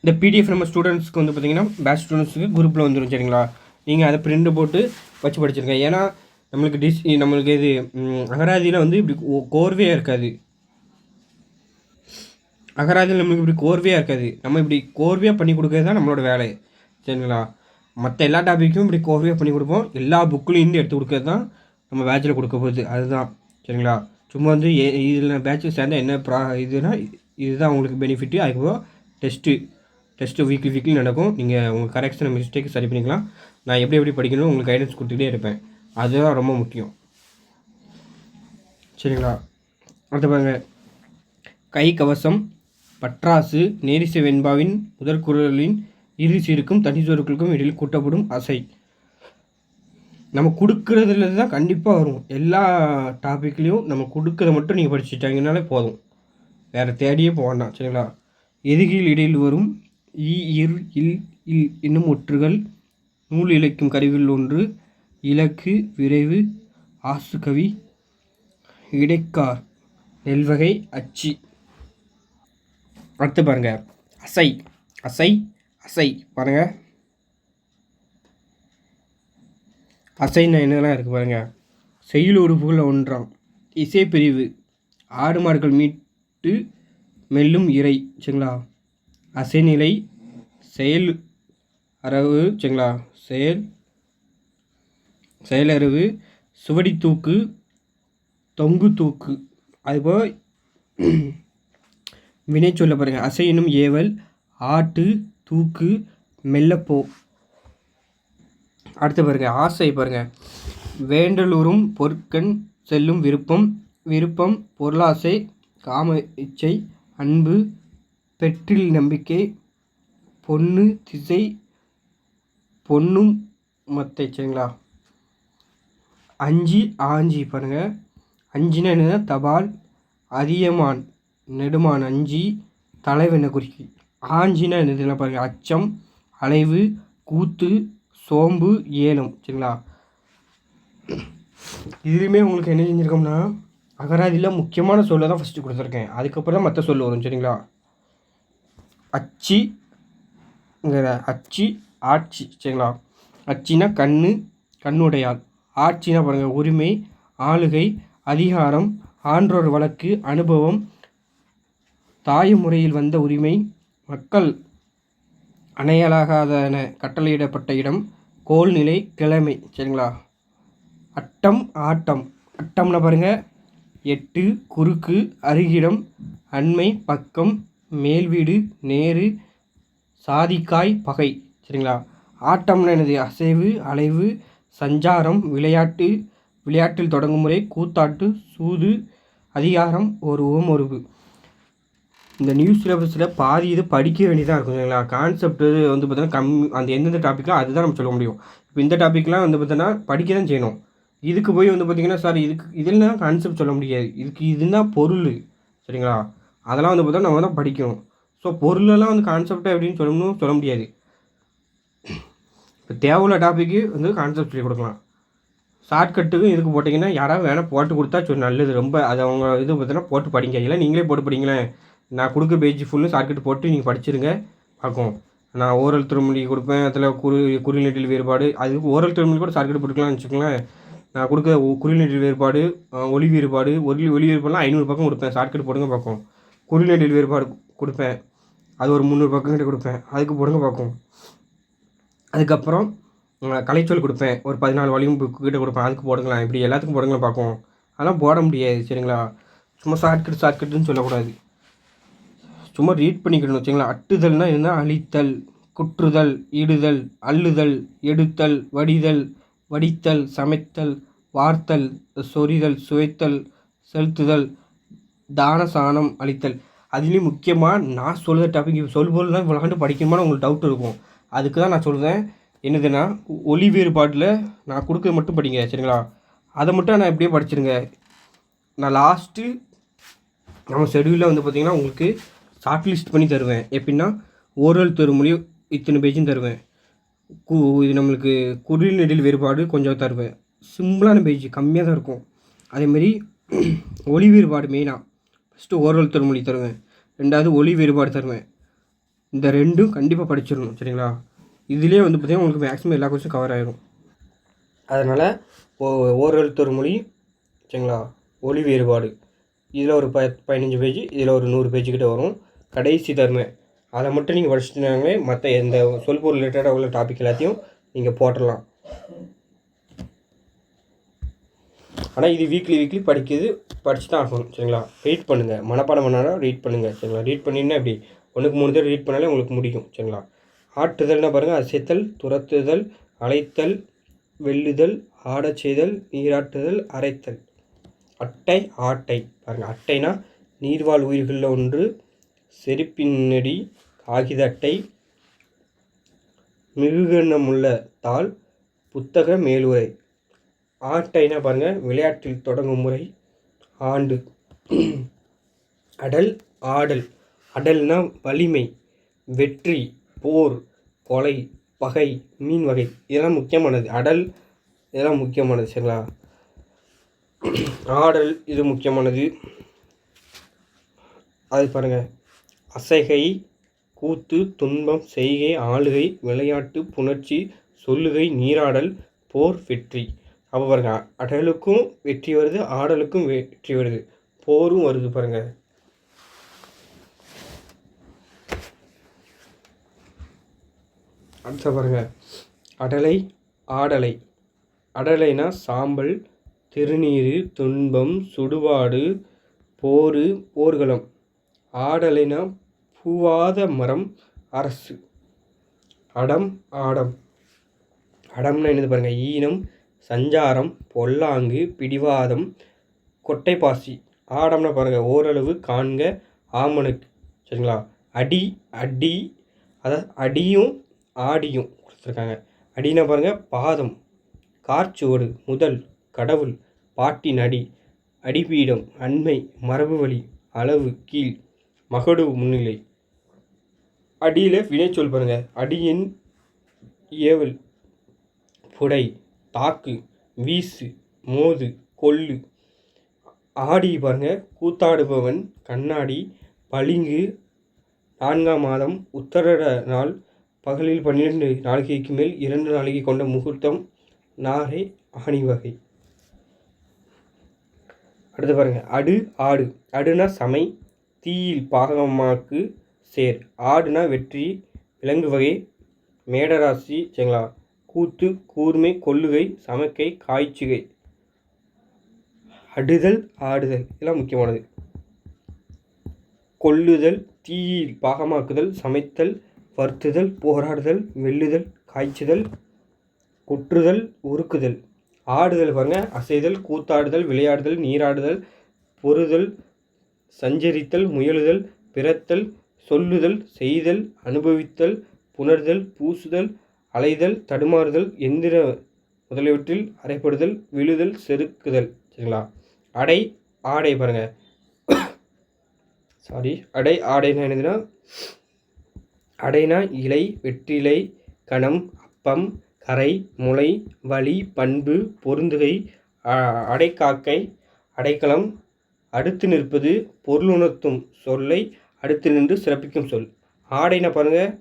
இந்த பிடிஎஃப் நம்ம ஸ்டூடெண்ட்ஸ்க்கு வந்து பார்த்திங்கன்னா பேட்ச் ஸ்டூடெண்ட்ஸுக்கு குரூப்பில் வந்துடும், சரிங்களா? நீங்கள் அதை பிரிண்ட் போட்டு வச்சு படிச்சிருக்கேன். ஏன்னா நம்மளுக்கு இது அகராதியில் வந்து இப்படி கோர்வையாக இருக்காது. அகராதியில் நம்மளுக்கு இப்படி கோர்வையாக இருக்காது. நம்ம இப்படி கோர்வையாக பண்ணி கொடுக்கறது தான் நம்மளோட வேலை, சரிங்களா? மற்ற எல்லா டாப்பிக்கும் இப்படி கோர்வையாக பண்ணி கொடுப்போம். எல்லா புக்குலேருந்து எடுத்து கொடுக்கறது தான் நம்ம பேட்சில் கொடுக்க போகுது, அதுதான், சரிங்களா? சும்மா வந்து இதில் பேட்சில் சேர்ந்தால் என்ன இதுனா இதுதான் உங்களுக்கு பெனிஃபிட்டு. அதுக்கப்புறம் டெஸ்ட்டு வீக்லி நடக்கும். நீங்கள் உங்கள் கரெக்ஷன் மிஸ்டேக் சரி பண்ணிக்கலாம். நான் எப்படி படிக்கணும் உங்களுக்கு கைடன்ஸ் கொடுத்துக்கிட்டே இருப்பேன். அதுதான் ரொம்ப முக்கியம், சரிங்களா? அடுத்து பாருங்க, கை கவசம், பற்றாசு, நேரிசை வெண்பாவின் முதற்குரலின் இரு சீருக்கும் தனி சொற்களுக்கும் இடையில் கூட்டப்படும் அசை. நம்ம கொடுக்குறதுல தான் கண்டிப்பாக வரும். எல்லா டாப்பிக்லேயும் நம்ம கொடுக்குறத மட்டும் நீங்கள் படிச்சுட்டாங்கனாலே போதும், வேறு தேடியே போக வேண்டாம், சரிங்களா? எதுகில் இடையில் வரும் இல் இல் என்னும் ஒற்றுகள் நூல் இழைக்கும் கருவிகள் ஒன்று, இலக்கு, விரைவு, ஆசுகவி, இடைக்கார், நெல்வகை, அச்சு. அடுத்து பாருங்க, அசை, அசை, அசை பாருங்க, அசைன்னா என்னெல்லாம் இருக்குது பாருங்கள். செய்யுள் உறுப்புகள் ஒன்றாம், இசைப்பிரிவு, ஆடு மாடுகள் மீட்டு மெல்லும் இறை சரிங்களா. அசைநிலை செயல் அரவு சரிங்களா. செயலறிவு சுவடி தூக்கு தொங்கு தூக்கு. அதுபோல் வினை சொல்ல பாருங்கள். அசையினும் ஏவல் ஆட்டு தூக்கு மெல்லப்போ. அடுத்து பாருங்கள் ஆசை பாருங்கள். வேண்டலுறும் பொற்கண் செல்லும் விருப்பம் விருப்பம் பொருளாசை காம இச்சை அன்பு பெற்றில் நம்பிக்கை பொண்ணு திசை பொன்னும் மத்தை சரிங்களா. அஞ்சி ஆஞ்சி பாருங்கள். அஞ்சினா என்ன? தபால் அதியமான் நெடுமான் அஞ்சி தலைவென குறிக்கி. ஆஞ்சினா என்னதுன்னா பாருங்கள். அச்சம் அலைவு கூத்து சோம்பு ஏலம் சரிங்களா. இதுலேயுமே உங்களுக்கு என்ன செஞ்சுருக்கோம்னா அகராதியில் முக்கியமான சொல்லை தான் ஃபஸ்ட்டு கொடுத்துருக்கேன். அதுக்கப்புறம் தான் மற்ற சொல் வரும் சரிங்களா. அச்சிங்கிற அச்சி ஆட்சி சரிங்களா. அச்சினா கண்ணுடையாள். ஆட்சினா பாருங்கள் உரிமை ஆளுகை அதிகாரம் ஆன்றோர் வழக்கு அனுபவம் தாய்முறையில் வந்த உரிமை மக்கள் அணையலாகாதன கட்டளையிடப்பட்ட இடம் கோல்நிலை கிழமை சரிங்களா. அட்டம் ஆட்டம். அட்டம்னா பாருங்கள் எட்டு குறுக்கு அருகிடம் அண்மை பக்கம் மேல்வீடு நேரு சாதிக்காய் பகை சரிங்களா. ஆட்டம்னா என்னது? அசைவு அலைவு சஞ்சாரம் விளையாட்டில் தொடங்கும் முறை கூத்தாட்டு சூது அதிகாரம் ஒரு ஓமொருவு. இந்த நியூஸ் சிலபஸில் பாதி இது படிக்க வேண்டியதாக இருக்கும் சரிங்களா. கான்செப்ட் வந்து பார்த்தோன்னா அந்த எந்தெந்த டாப்பிக்கோ அதுதான் நம்ம சொல்ல முடியும். இப்போ இந்த டாப்பிக்லாம் வந்து பார்த்தோன்னா படிக்க தான் செய்யணும். இதுக்கு போய் வந்து பார்த்திங்கன்னா சார் இதில் தான் கான்செப்ட் சொல்ல முடியாது. இதுதான் பொருள் சரிங்களா. அதெல்லாம் வந்து பார்த்தா நம்ம தான் படிக்கணும். ஸோ பொருளெல்லாம் வந்து கான்செப்டாக எப்படின்னு சொல்ல முடியாது. இப்போ தேவையுள்ள டாப்பிக்கு வந்து கான்செப்ட் சொல்லி கொடுக்கலாம். ஷார்ட்கட்டுக்கும் இதுக்கு போட்டிங்கன்னா யாராவது வேணால் போட்டு கொடுத்தா நல்லது. ரொம்ப அது அவங்க இது பார்த்தீங்கன்னா போட்டு படிங்க. இல்லை நீங்களே போட்டு படிங்களேன். நான் கொடுக்க பேஜ் ஃபுல்லு ஷார்ட்கட் போட்டு நீங்கள் படிச்சிருங்க பார்க்கும். நான் ஓரல் திருமொழி கொடுப்பேன். அதில் குறிநெட்டில் வேறுபாடு அதுக்கு ஓரல் திருமொழி கூட ஷார்ட்கட் போட்டுக்கலாம்னு வச்சுக்கோங்களேன். நான் கொடுக்க குறிநெட்டில் வேறுபாடு ஒளி வேறுபாடு ஒளி வேறுபாடுலாம் 500 பக்கம் கொடுப்பேன். ஷார்ட்கட் போடுங்க பார்க்கும். குறிநெட்டில் வேறுபாடு கொடுப்பேன். அது ஒரு 300 பக்கம் கிட்ட கொடுப்பேன். அதுக்கு போடுங்க பார்க்கும். அதுக்கப்புறம் கலைச்சொல் கொடுப்பேன். ஒரு 14 வால்யூம் புக்கு கிட்ட கொடுப்பேன். அதுக்கு போடுங்களேன். இப்படி எல்லாத்துக்கும் போடுங்களேன் பார்க்கும். அதெல்லாம் போட முடியாது சரிங்களா. சும்மா ஷார்ட்கட்டுன்னு சொல்லக்கூடாது. சும்மா ரீட் பண்ணிக்கணும் வச்சுங்களா. அட்டுதல்னா என்ன? அழித்தல் குற்றுதல் இடுதல் அள்ளுதல் எடுத்தல் வடித்தல் சமைத்தல் வார்த்தல் சொரிதல் சுவைத்தல் செலுத்துதல் தான சாணம் அளித்தல். அதுலேயும் முக்கியமாக நான் சொல்கிற டாபிக் சொல்பொருள் தான் விளாண்டு படிக்கணுமான்னு உங்களுக்கு டவுட் இருக்கும். அதுக்கு தான் நான் சொல்கிறேன். என்னதுன்னா ஒளி வேறுபாட்டில் நான் கொடுக்குறது மட்டும் படிங்க சரிங்களா. அதை மட்டும் நான் எப்படியே படிச்சிருங்க. நான் லாஸ்ட்டு நம்ம ஷெடியூலில் வந்து பார்த்திங்கன்னா உங்களுக்கு ஷார்ட் லிஸ்ட் பண்ணி தருவேன். எப்படின்னா ஓரல் திருமொழி இத்தனை பேஜும் தருவேன். இது நம்மளுக்கு குறில் நெடில் வேறுபாடு கொஞ்சம் தருவேன். சிம்பிளான பேஜ் கம்மியாக தான் இருக்கும். அதேமாரி ஒளி வேறுபாடு மெயினாக ஃபஸ்ட்டு ஓரல் திருமொழி தருவேன். ரெண்டாவது ஒளி வேறுபாடு தருவேன். இந்த ரெண்டும் கண்டிப்பாக படிச்சிடணும் சரிங்களா. இதுலேயே வந்து பார்த்திங்கன்னா உங்களுக்கு மேக்ஸிமம் எல்லா கொஸ்டினும் கவர் ஆகிடும். அதனால் ஓரல் திருமொழி சரிங்களா. ஒளி வேறுபாடு இதில் ஒரு 15 பேஜ் இதில் ஒரு 100 பேஜுக்கிட்ட வரும். கடைசி தருவேன். அதை மட்டும் நீங்கள் படிச்சுட்டாங்களே மற்ற எந்த சொல்பொருள் ரிலேட்டடாக உள்ள டாபிக் எல்லாத்தையும் நீங்கள் போட்டுடலாம். ஆனால் இது வீக்லி படித்து தான் ஆகணும் சரிங்களா. ரீட் பண்ணுங்கள். மனப்பாடம் பண்ணாலும் ரீட் பண்ணுங்கள் சரிங்களா. ரீட் பண்ணிங்கன்னா எப்படி 1க்கு 3 தடவை ரீட் பண்ணாலே உங்களுக்கு முடியும் சரிங்களா. ஆட்டுதல்னால் பாருங்கள் அசைத்தல் துரத்துதல் அழைத்தல் வெல்லுதல் ஆடச் செய்தல் நீராட்டுதல் அரைத்தல். ஆட்டை பாருங்கள். அட்டைனா நீர்வாழ் உயிர்களில் ஒன்று. செருப்பினடி காகித அட்டை மிருகனமுள்ள தாள் புத்தக மேலுரை. ஆட்டைனா பாருங்கள் விளையாட்டில் தொடங்கும் முறை ஆண்டு. ஆடல் அடல்னா வலிமை வெற்றி போர் கொலை பகை மீன் வகை. இதெல்லாம் முக்கியமானது. இதெல்லாம் முக்கியமானது சரிங்களா. ஆடல் இது முக்கியமானது. அது பாருங்கள் அசைகை கூத்து துன்பம் செய்கை ஆளுகை விளையாட்டு புணர்ச்சி சொல்லுகை நீராடல் போர் வெற்றி. அப்போ பாருங்கள் அடலுக்கும் வெற்றி வருது ஆடலுக்கும் வெற்றி வருது. போரும் வருது பாருங்கள். அடுத்த பாருங்கள், அடலை ஆடலை. அடலைனா சாம்பல், திருநீறு, துன்பம், சுடுபாடு, போரு, போர்க்களம். ஆடலைனா பூவாத மரம், அரசு. அடம் ஆடம். அடம்னா என்னது பாருங்கள், ஈனம், சஞ்சாரம், பொல்லாங்கு, பிடிவாதம், கொட்டைப்பாசி. ஆடம்னா பாருங்கள், ஓரளவு, காண்க, ஆமனுக்கு. சரிங்களா. அடி அடி, அதாவது அடியும் ஆடியும் கொடுத்துருக்காங்க. அடினா பாருங்கள், பாதம், கார்ச்சுவடு, முதல், கடவுள், பாட்டின் அடி, அடிப்பீடம், அண்மை, மரபு வழி, அளவு, கீழ், மகடு முன்னிலை. அடியில் வினைச்சொல் பாருங்கள், அடியின் ஏவல், புடை, தாக்கு, வீசு, மோது, கொல்லு. ஆடி பாருங்கள், கூத்தாடுபவன், கண்ணாடி, பளிங்கு, 4ஆம் மாதம், உத்தரட நாள், பகலில் 12 நாளிகைக்கு மேல் 2 நாளிகை கொண்ட முகூர்த்தம், நாரை, ஆணி வகை. அடுத்து பாருங்கள், அடு ஆடு. அடுனா சமை, தீயில் பாகமாக்கு, சேர். ஆடுனா வெற்றி, விலங்கு வகை, மேடராசி. சரிங்களா. கூத்து, கூர்மை, கொல்லுகை, சமக்கை, காய்ச்சிகை. அடுதல் ஆடுதல் இதெல்லாம் முக்கியமானது. கொல்லுதல், தீயில் பாகமாக்குதல், சமைத்தல், வருத்துதல், போராடுதல், வெல்லுதல், காய்ச்சுதல், குற்றுதல், உருக்குதல். ஆடுதல் பாருங்கள், அசைதல், கூத்தாடுதல், விளையாடுதல், நீராடுதல், பொறுதல், சஞ்சரித்தல், முயலுதல், பிறத்தல், சொல்லுதல், செய்தல், அனுபவித்தல், புணர்தல், பூசுதல், அலைதல், தடுமாறுதல், எந்திர முதலியவற்றில் அறைப்படுதல், விழுதல், செருக்குதல். சரிங்களா. அடை ஆடை பாருங்கள், அடை ஆடைனா என்னதுன்னா, அடைனா இலை, வெற்றிலை, கணம், அப்பம், கரை, முளை, வழி, பண்பு, பொருந்துகை, அடைக்காக்கை, அடைக்கலம், அடுத்து நிற்பது, பொருளுணர்த்தும் சொல்லை அடுத்து நின்று சிறப்பிக்கும் சொல். ஆடைனா பாருங்கள்,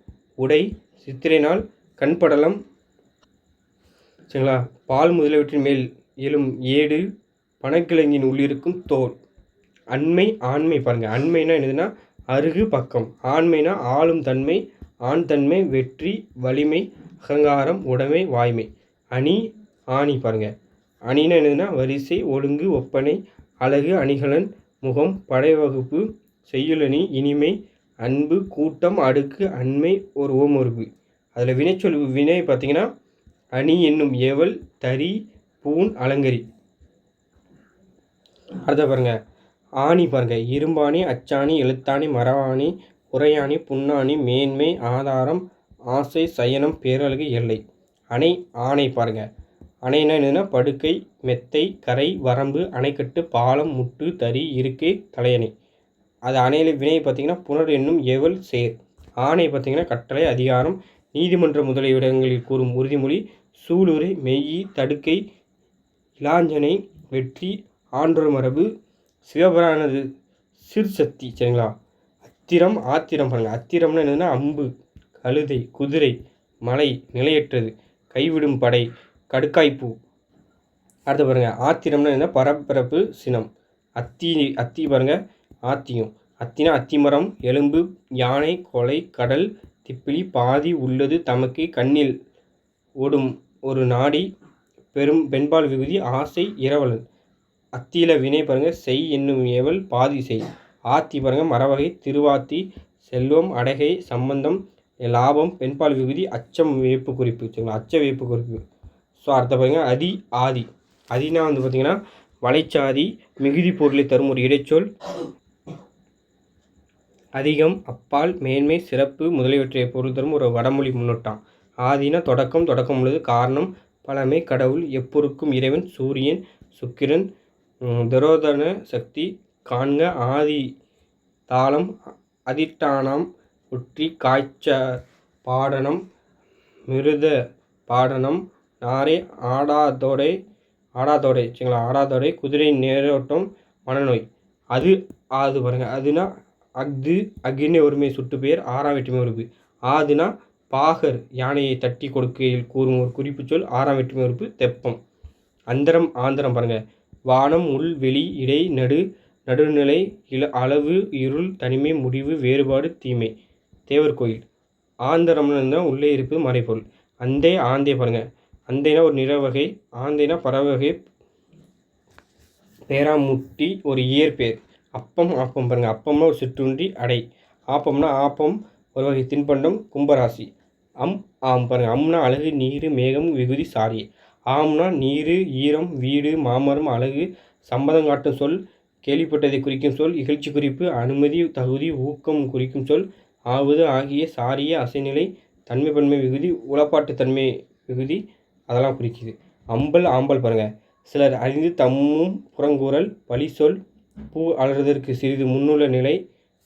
உடை, சித்திரை நாள், கண்படலம். சரிங்களா. பால் முதலியவற்றின் மேல் எழும் ஏடு, பனக்கிழங்கின் உள்ளிருக்கும் தோல். அண்மை ஆண்மை பாருங்கள், அண்மைனா என்னதுன்னா அருகு, பக்கம். ஆண்மைனா ஆளும் தன்மை, ஆண் தன்மை, வெற்றி, வலிமை, அகங்காரம், உடைமை, வாய்மை. அணி ஆணி பாருங்கள், அணினா என்னதுன்னா வரிசை, ஒழுங்கு, ஒப்பனை, அழகு, அணிகலன், முகம், படைவகுப்பு, செய்யுளணி, இனிமை, அன்பு, கூட்டம், அடுக்கு, அண்மை, ஒரு ஓமொருப்பு. அதில் வினைச்சொல் வினை பார்த்திங்கன்னா, அணி என்னும் ஏவல், தறி, பூன், அலங்கரி. அடுத்த பாருங்கள், ஆணி பாருங்கள், இரும்பாணி, அச்சாணி, எழுத்தாணி, மரவாணி, உரையாணி, புண்ணாணி, மேன்மை, ஆதாரம், ஆசை, சயனம், பேரழகு, எல்லை. அணை ஆணை பாருங்கள், அணைனா என்னதுன்னா படுக்கை, மெத்தை, கரை, வரம்பு, அணைக்கட்டு, பாலம், முட்டு, தறி, இருக்கை, தலையணை. அது அணையில் வினை பார்த்திங்கன்னா, புனர் என்னும் ஏவல், சேர். ஆணை பார்த்திங்கன்னா கட்டளை, அதிகாரம், நீதிமன்ற முதலிய இடங்களில் கூறும் உறுதிமொழி, சூளுரை, மெய்யி, தடுக்கை, இலாஞ்சனை, வெற்றி, ஆன்றொரு மரபு, சிவபுரானது சிற்சக்தி. சரிங்களா. அத்திரம் ஆத்திரம் பாருங்கள், அத்திரம்னா என்னதுன்னா அம்பு, கழுதை, குதிரை, மலை, நிலையற்றது, கைவிடும் படை, கடுக்காய்ப்பூ. அடுத்து பாருங்கள், ஆத்திரம்னா என்ன, பரபரப்பு, சினம். அத்தி பாருங்கள், ஆத்தியம். அத்தினா அத்திமரம், எலும்பு, யானை, கொலை, கடல், திப்பிலி, பாதி, உள்ளது, தமக்கு, கண்ணில் ஓடும் ஒரு நாடி, பெண்பால் விகுதி, ஆசை, இரவலன். அத்தியில வினை பாருங்கள், செய் என்னும் ஏவல், பாதி செய். ஆத்தி பாருங்கள், மரவகை, திருவாத்தி, செல்வம், அடகை, சம்பந்தம், லாபம், பெண்பால் விகுதி, அச்சம், வேப்பு குறிப்பு. சரிங்களா. அச்ச வேப்பு குறிப்பு. ஸோ அடுத்த பாருங்கள், அதி ஆதி. அதினா வந்து பார்த்திங்கன்னா வளைச்சாதி, மிகுதி பொருளை தரும் ஒரு இடைச்சொல். அதிகம், அப்பால், மேன்மை, சிறப்பு முதலியவற்றை பொருள் தரும் ஒரு வடமொழி முன்னோட்டம். ஆதினா தொடக்கம், தொடக்கம் உள்ளது, காரணம், பழமை, கடவுள், எப்பொருக்கும் இறைவன், சூரியன், சுக்கிரன், துரோதன சக்தி. காண்க ஆதி தாளம், அதிட்டானம், உற்றி, காய்ச்ச பாடனம், மிருத பாடனம், நாரை, ஆடாதோடை. சரிங்களா. ஆடாதோடை, குதிரை, நேரோட்டம், மனநோய். அது பாருங்கள், அதுனா அஃது, அக்னி ஒருமை சுட்டு பெயர், 6ஆம் வேற்றுமை உறுப்பு. ஆதுனா பாகர், யானையை தட்டி கொடுக்கையில் கூறும் ஒரு குறிப்பு சொல், 6ஆம் வேற்றுமை உறுப்பு, தெப்பம். அந்தரம் ஆந்திரம் பாருங்கள், வானம், உள், வெளி, இடை, நடு, நடுநிலை அளவு இருள் தனிமை முடிவு வேறுபாடு தீமை. தேவர் கோயில். ஆந்தரம்னா உள்ளே இருப்பது மறைப்பொருள். அந்தை ஆந்தை பாருங்கள். அந்தைனா ஒரு நிற வகை, ஆந்தைனா பறவை வகை, பேராமுட்டி ஒரு இயற்பெயர். அப்பம் ஆப்பம் பாருங்கள். அப்பம்னா ஒரு சிற்றுண்டி அடை. ஆப்பம்னா ஆப்பம் ஒரு வகை தின்பண்டம் கும்பராசி. ஆம் பாருங்கள். அம்னா அழகு நீர் மேகம் விகுதி சாரி. ஆம்னா நீர் ஈரம் வீடு மாமரம் அழகு சம்மதம் காட்டும் சொல் கேள்விப்பட்டதை குறிக்கும் சொல் இகழ்ச்சி குறிப்பு அனுமதி தகுதி ஊக்கம் குறிக்கும் சொல் ஆவது ஆகிய சாரிய அசைநிலை தன்மை பன்மை விகுதி உளப்பாட்டு தன்மை விகுதி அதெல்லாம் குறிக்குது. அம்பல் ஆம்பல் பாருங்கள். சிலர் அறிந்து தம்மும் புறங்கூறல் பழி சொல் பூ அலறுவதற்கு சிறிது முன்னுள்ள நிலை.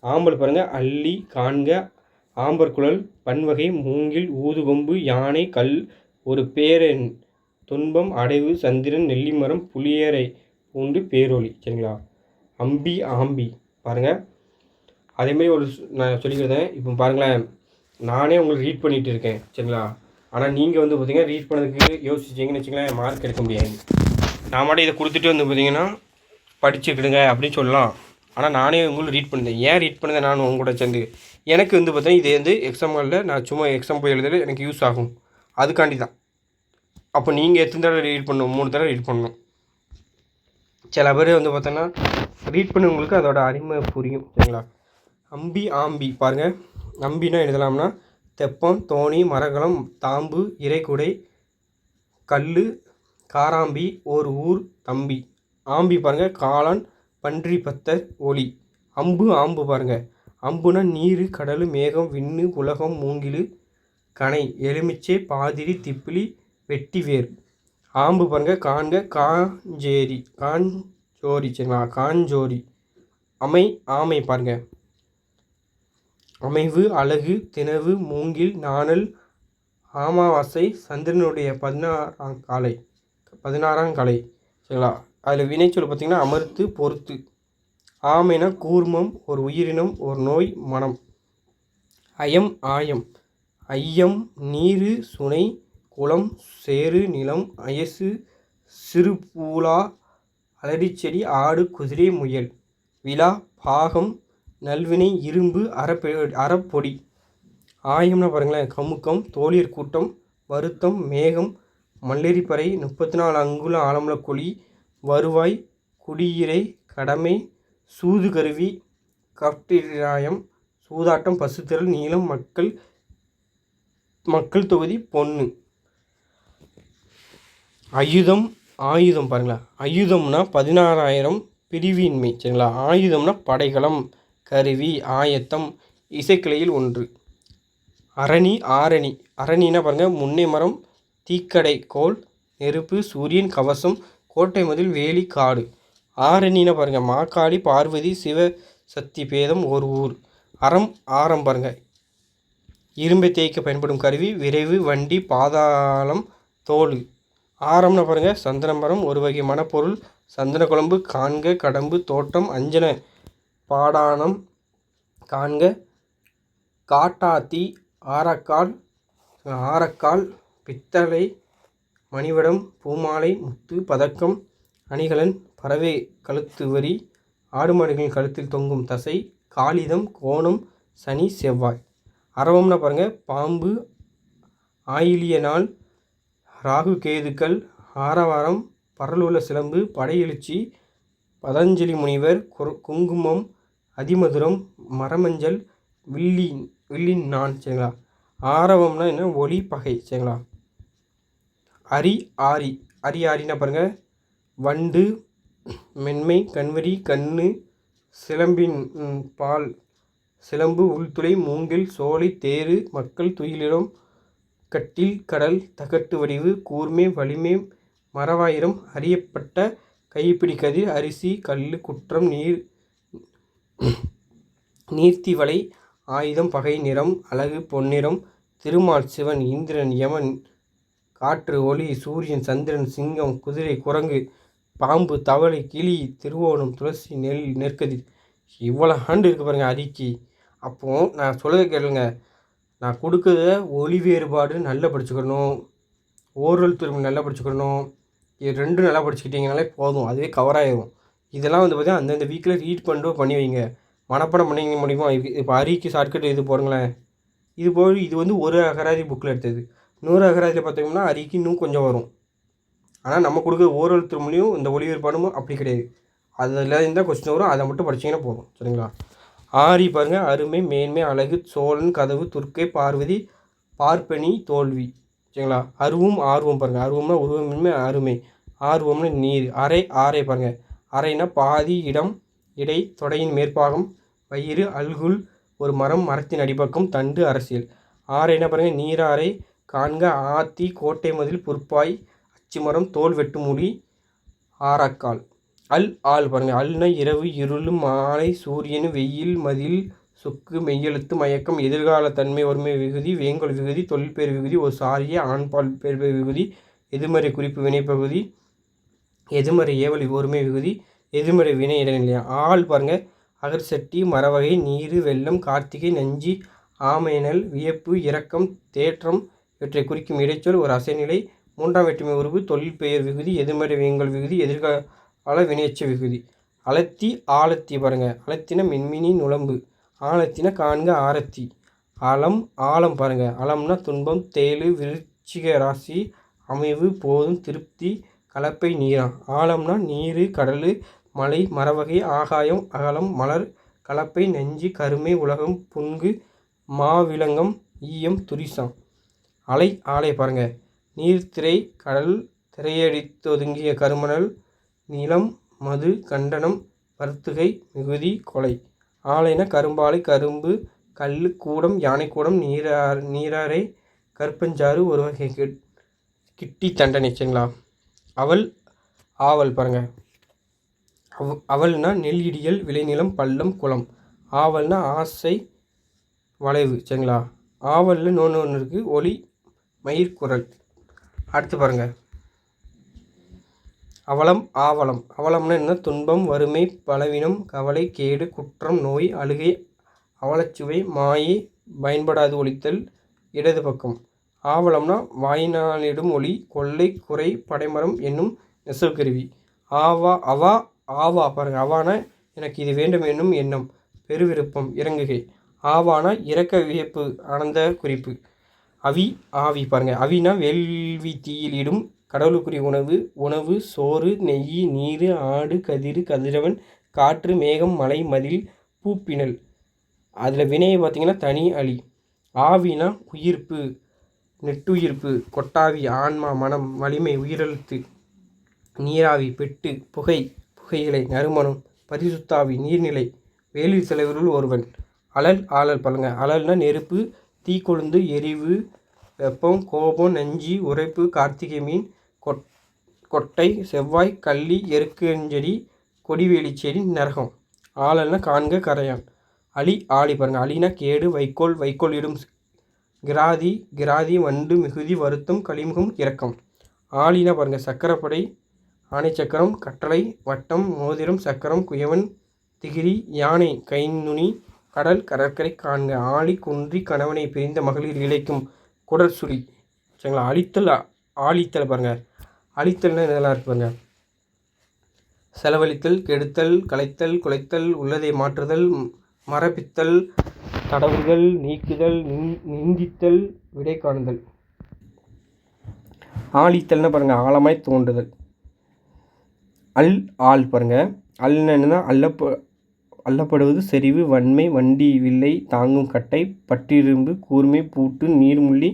ஆம்பல் பாருங்கள். அள்ளி காண்க ஆம்பற்குழல் பன்வகை மூங்கில் ஊதுகொம்பு யானை கல் ஒரு பேரன் துன்பம் அடைவு சந்திரன் நெல்லிமரம் புளியரை பூண்டு பேரொளி. சரிங்களா. அம்பி ஆம்பி பாருங்கள். அதேமாரி ஒரு நான் சொல்லிக்கிறேன். இப்போ பாருங்களேன், நானே உங்களுக்கு ரீட் பண்ணிகிட்டு இருக்கேன். சரிங்களா. ஆனால் நீங்கள் வந்து பார்த்திங்கன்னா ரீட் பண்ணதுக்கு யோசிச்சிங்கன்னு வச்சுங்களேன், மார்க் எடுக்க முடியாது. நான் மட்டும் இதை கொடுத்துட்டு வந்து பார்த்திங்கன்னா படிச்சுக்கிடுங்க அப்படின்னு சொல்லலாம். ஆனால் நானே உங்களுக்கு ரீட் பண்ணுறேன். ஏன் ரீட் பண்ணுறேன் நான் உங்களோட சேர்ந்து எனக்கு வந்து பார்த்தீங்கன்னா இது வந்து எக்ஸாம்பிளில் நான் சும்மா எக்ஸாம் போய் எழுதுறது எனக்கு யூஸ் ஆகும். அதுக்காண்டி தான். அப்போ நீங்கள் எத்தனை தடவை ரீட் பண்ணணும்? 3 தடவை ரீட் பண்ணணும். சில பேர் வந்து பார்த்தோன்னா ரீட் பண்ணவங்களுக்கு அதோட அருமை புரியும். சரிங்களா. அம்பி ஆம்பி பாருங்கள். அம்பினா எழுதலாம்னா தெப்பம் தோணி மரகலம் தாம்பு இறைக்குடை கல் காராம்பி ஒரு ஊர் தம்பி. ஆம்பி பாருங்கள். காளான் பன்றி பத்தர் ஒளி. அம்பு ஆம்பு பாருங்கள். அம்புனா நீர் கடல் மேகம் விண்ணு உலகம் மூங்கிலு கனை எலுமிச்சை பாதிரி திப்பிலி வெட்டி வேர். ஆம்பு பாருங்கள். காண்க காஞ்சேரி காஞ்சோரி. சரிங்களா. காஞ்சோரி. ஆமை பாருங்கள். அமைவு அழகு தினவு மூங்கில் நாணல் அமாவாசை சந்திரனுடைய 16ஆம் காலை. சரிங்களா. அதில் வினைச்சொல் பார்த்திங்கன்னா அமர்த்து பொறுத்து. ஆமைனா கூர்மம் ஒரு உயிரினம் ஒரு நோய் மனம். அயம் ஆயம் ஐயம் நீரு சுனை குளம் சேறு நிலம் அயசு சிறுபூலா அலரிச்செடி ஆடு குதிரை முயல். விழா பாகம் நல்வினை இரும்பு அறப்பொடி. ஆயம்னா பாருங்களேன். கமுக்கம் தோழியர் கூட்டம் வருத்தம் மேகம் மல்லெரிப்பறை 34 அங்குல ஆழமுள்ள குழி வருவாய் குடியிரை கடமை சூது கருவி கப்டிராயம் சூதாட்டம் பசுத்திரல் நீளம் மக்கள் தொகுதி பொண்ணு. ஆயுதம் பாருங்களேன். ஆயுதம்னா 16,000 பிரிவின்மை. சரிங்களா. ஆயுதம்னா படைகளம் கருவி ஆயத்தம் இசைக்கிளையில் ஒன்று. அரணினா பாருங்கள். முன்னை மரம் தீக்கடை கோல் நெருப்பு சூரியன் கவசம் கோட்டை மதில் வேலி காடு. ஆரணினா பாருங்கள். மாக்காளி பார்வதி சிவசக்தி பேதம் ஒரு ஊர். ஆரம் பாருங்கள். இரும்பை தேய்க்க பயன்படும் கருவி விரைவு வண்டி பாதாளம் தோல். ஆரம்னா பாருங்கள். சந்தனமரம் ஒரு வகை மணப்பொருள் சந்தன குழம்பு காண்க கடம்பு தோட்டம் அஞ்சன பாடானம் காண்க காட்டாத்தி ஆரக்கால் பித்தளை மணிவடம் பூமாலை முத்து பதக்கம் அணிகலன் பறவை கழுத்து வரி ஆடு மாடுகளின் கழுத்தில் தொங்கும் தசை காளிதம் கோணம் சனி செவ்வாய். அரவம்னா பாருங்கள். பாம்பு ஆயிலிய நாள் ராகு கேதுக்கள் ஆரவாரம் பரலுள்ள சிலம்பு படையெழுச்சி பதஞ்சலி முனிவர் குங்குமம் அதிமதுரம் மரமஞ்சள் வில்லின் நான். சரிங்களா. ஆரவம்னா என்ன ஒளி பகை. சரிங்களா. ஆரினா பாருங்கள். வண்டு மென்மை கண்வரி கண்ணு சிலம்பின் பால் சிலம்பு உள்துளை மூங்கில் சோலை தேரு மக்கள் துயிலிடம் கட்டில் கடல் தகட்டு வடிவு கூர்மை வலிமை மரவாயிரம் அறியப்பட்ட கைப்பிடி கதிர் அரிசி கல் குற்றம் நீர்த்தி வலை ஆயுதம் பகை நிறம் அழகு பொன்னிறம் திருமால் சிவன் இந்திரன் யமன் காற்று ஒளி சூரியன் சந்திரன் சிங்கம் குதிரை குரங்கு பாம்பு தவளை கிளி திருவோணம் துளசி நெற்கதிர். இவ்வளோ ஆண்டு இருக்குது பாருங்கள் அரிக்கு. அப்போது நான் சொல்லதை கேளுங்க. நான் கொடுக்குறத ஒளி வேறுபாடு நல்லா படிச்சுக்கணும். ஓரல் திரும்ப நல்லா படிச்சுக்கணும். இது 2 நல்லா படிச்சுக்கிட்டிங்கனாலே போதும். அதுவே கவர் ஆகிடும். இதெல்லாம் வந்து பார்த்தீங்கன்னா அந்தந்த வீக்கில் ரீட் பண்ணிட்டு பண்ணி வைங்க. மனப்பாடம் பண்ணி முடியுமா? இப்போ அரிக்கு ஷார்ட்கட் இது போடுங்களேன். இது போல் இது வந்து ஒரு அகராதி புக்கில் எடுத்தது. 100 அகராதியில் பார்த்தோம்னா அரிக்கு இன்னும் கொஞ்சம் வரும். ஆனால் நம்ம கொடுக்குற ஓரல் திருமொழியும் இந்த ஒளிபரப்பாடும் அப்படி கிடையாது. அதில் இருந்தால் கொஸ்டின் வரும், அதை மட்டும் படிச்சிங்கன்னா போதும். சரிங்களா? ஆரி பாருங்கள், அருமை, மேன்மை, அழகு, சோழன், கதவு, துர்க்கை, பார்வதி, பார்ப்பனி, தோல்வி. சரிங்களா? அருவும் ஆர்வம் பாருங்கள். அருவம்னா உருவமின்மை, அருமை. ஆர்வம்னா நீர். அரை ஆரை பாருங்கள். அரைனா பாதி, இடம், இடை, தொடையின் மேற்பாகம், வயிறு, அல்குல், ஒரு மரம், மரத்தின் அடிப்பக்கம், தண்டு, அரசியல். ஆரைனா பாருங்கள், நீராரை காண்க, ஆத்தி, கோட்டை மதில், புற்பாய், அச்சிமரம், தோல் வெட்டுமுடி, ஆரக்கால். அல் ஆள் பாருங்கள். அல்னா இரவு, இருள், மாலை, சூரியன், வெயில், மதில், சொக்கு, மெய்யெழுத்து, மயக்கம், எதிர்கால தன்மை ஒருமை விகுதி, வேங்கோல் விகுதி, தொல்பேர் விகுதி, ஒரு சாரிய ஆண்பால் பேர் விகுதி, எதிர்மறை குறிப்பு வினைப்பகுதி, எதிர்மறை ஏவல் ஒருமை விகுதி, எதிர்மறை வினை இடைநிலையா. ஆள் பாருங்கள். அகர்சட்டி, மரவகை, நீர், வெள்ளம், கார்த்திகை, நஞ்சி, ஆமையனல், வியப்பு, இரக்கம், தேற்றம் இவற்றை குறிக்கும் இடைச்சொல் ஒரு அசைநிலை. மூன்றாம் வேற்றுமை உருவு, தொழில் பெயர் விகுதி, எதிர்மறை வேங்கோல் விகுதி, எதிர்கால வினையச்ச விகுதி. அலத்தி ஆலத்தி பாருங்கள். அலத்தின மென்மினி நுழம்பு, ஆலத்தின காண்க ஆரத்தி. அலம் ஆலம் பாருங்கள். அலம்னா துன்பம், தேழு, விருச்சிக ராசி, அமைவு, போதும், திருப்தி, கலப்பை, நீரா. ஆலம்னா நீர், கடல், மலை, மரவகை, ஆகாயம், அகலம், மலர், கலப்பை, நஞ்சு, கருமை, உலகம், புன்கு, மாவிலங்கம், ஈயம், துரிசம். அலை ஆலை பாருங்கள். நீர்த்திரை, கடல், திரையடித்தொதுங்கிய கருமணல், நிலம், மது, கண்டனம், வர்த்துகை, மிகுதி, கொலை. ஆலைனா கரும்பாலை, கரும்பு, கல், கூடம், யானைக்கூடம், நீராரை, கற்பஞ்சாறு, ஒரு வகை கிட்டி தண்டனை. சரிங்களா? அவள் ஆவல் பாருங்கள். அவள்னா நெல், இடியல், விளைநிலம், பள்ளம், குளம். ஆவல்னா ஆசை, வளைவு. சரிங்களா? ஆவலில் ஒன்று இருக்குது, ஒளி, மயிர்குரல். அடுத்து பாருங்கள், அவலம் ஆவலம். அவலம்னா என்ன? துன்பம், வறுமை, பலவீனம், கவலை, கேடு, குற்றம், நோய், அழுகை, அவலச்சுவை, மாயை, பயன்படாது ஒழித்தல், இடது பக்கம். ஆவலம்னா வாயினாலிடும் ஒளி, கொள்ளை, குறை, படைமரம் என்னும் நெசவுக்கருவி. ஆவா பாருங்கள். அவானா எனக்கு இது வேண்டும் என்னும் எண்ணம், பெருவிருப்பம், இறங்குகை. ஆவானா இறக்க, வியப்பு, ஆனந்த குறிப்பு. அவி ஆவி பாருங்கள். அவினா வேள்வி தீயில் இடும் கடவுளுக்குரிய உணவு, சோறு, நெய், நீர், ஆடு, கதிர், கதிரவன், காற்று, மேகம், மலை, மதில், பூப்பினல். அதில் வினையை பார்த்திங்கன்னா தனி, அழி. ஆவினா உயிர்ப்பு, நெட்டுயிர்ப்பு, கொட்டாவி, ஆன்மா, மனம், வலிமை, உயிரெழுத்து. நீராவி, பெட்டு, புகை, புகையிலை, நறுமணம், பரிசுத்தாவி, நீர்நிலை, வேலிர் தலைவருள் ஒருவன். அலல் ஆளல் பாருங்க. அலல்னா நெருப்பு, தீக்கொழுந்து, எரிவு, வெப்பம், கோபம், நஞ்சி, உரைப்பு, கார்த்திகை மீன், கொட்டை, செவ்வாய், கள்ளி, எருக்கஞ்செடி, கொடிவேலிச்செடி, நரகம். ஆளல்னா காண்க, கரையான். அலி ஆளி பாருங்கள். அலினா கேடு, வைக்கோல் இடும் கிராதி, வண்டு, மிகுதி, வருத்தம், கலிமுகம், இரக்கம். ஆளினா பாருங்கள். சக்கரப்படை, ஆணை சக்கரம், கட்டளை, வட்டம், மோதிரம், சக்கரம், குயவன், திகிரி, யானை, கைநுனி, கடல், கடற்கரை, காண்க. ஆளி, குன்றி, கணவனை பிரிந்த மகளிர் இழைக்கும் குடற்சுழி. சரிங்களா? ஆழித்தல் பாருங்கள். அழித்தல்னா இதெல்லாம் இருக்கு பாருங்கள். செலவழித்தல், கெடுத்தல், கலைத்தல், குலைத்தல், உள்ளதை மாற்றுதல், மரபித்தல், தடவுதல், நீக்குதல், நிந்தித்தல், விடை காணுதல். ஆழித்தல்னா பாருங்கள். ஆழமாய் தோன்றுதல். ஆள் பாருங்கள். அல்னா அள்ளப்படுவது, செறிவு, வன்மை, வண்டி, வில்லை, தாங்கும் கட்டை, பட்டிரும்பு, கூர்மை, பூட்டு, நீர்முள்ளி,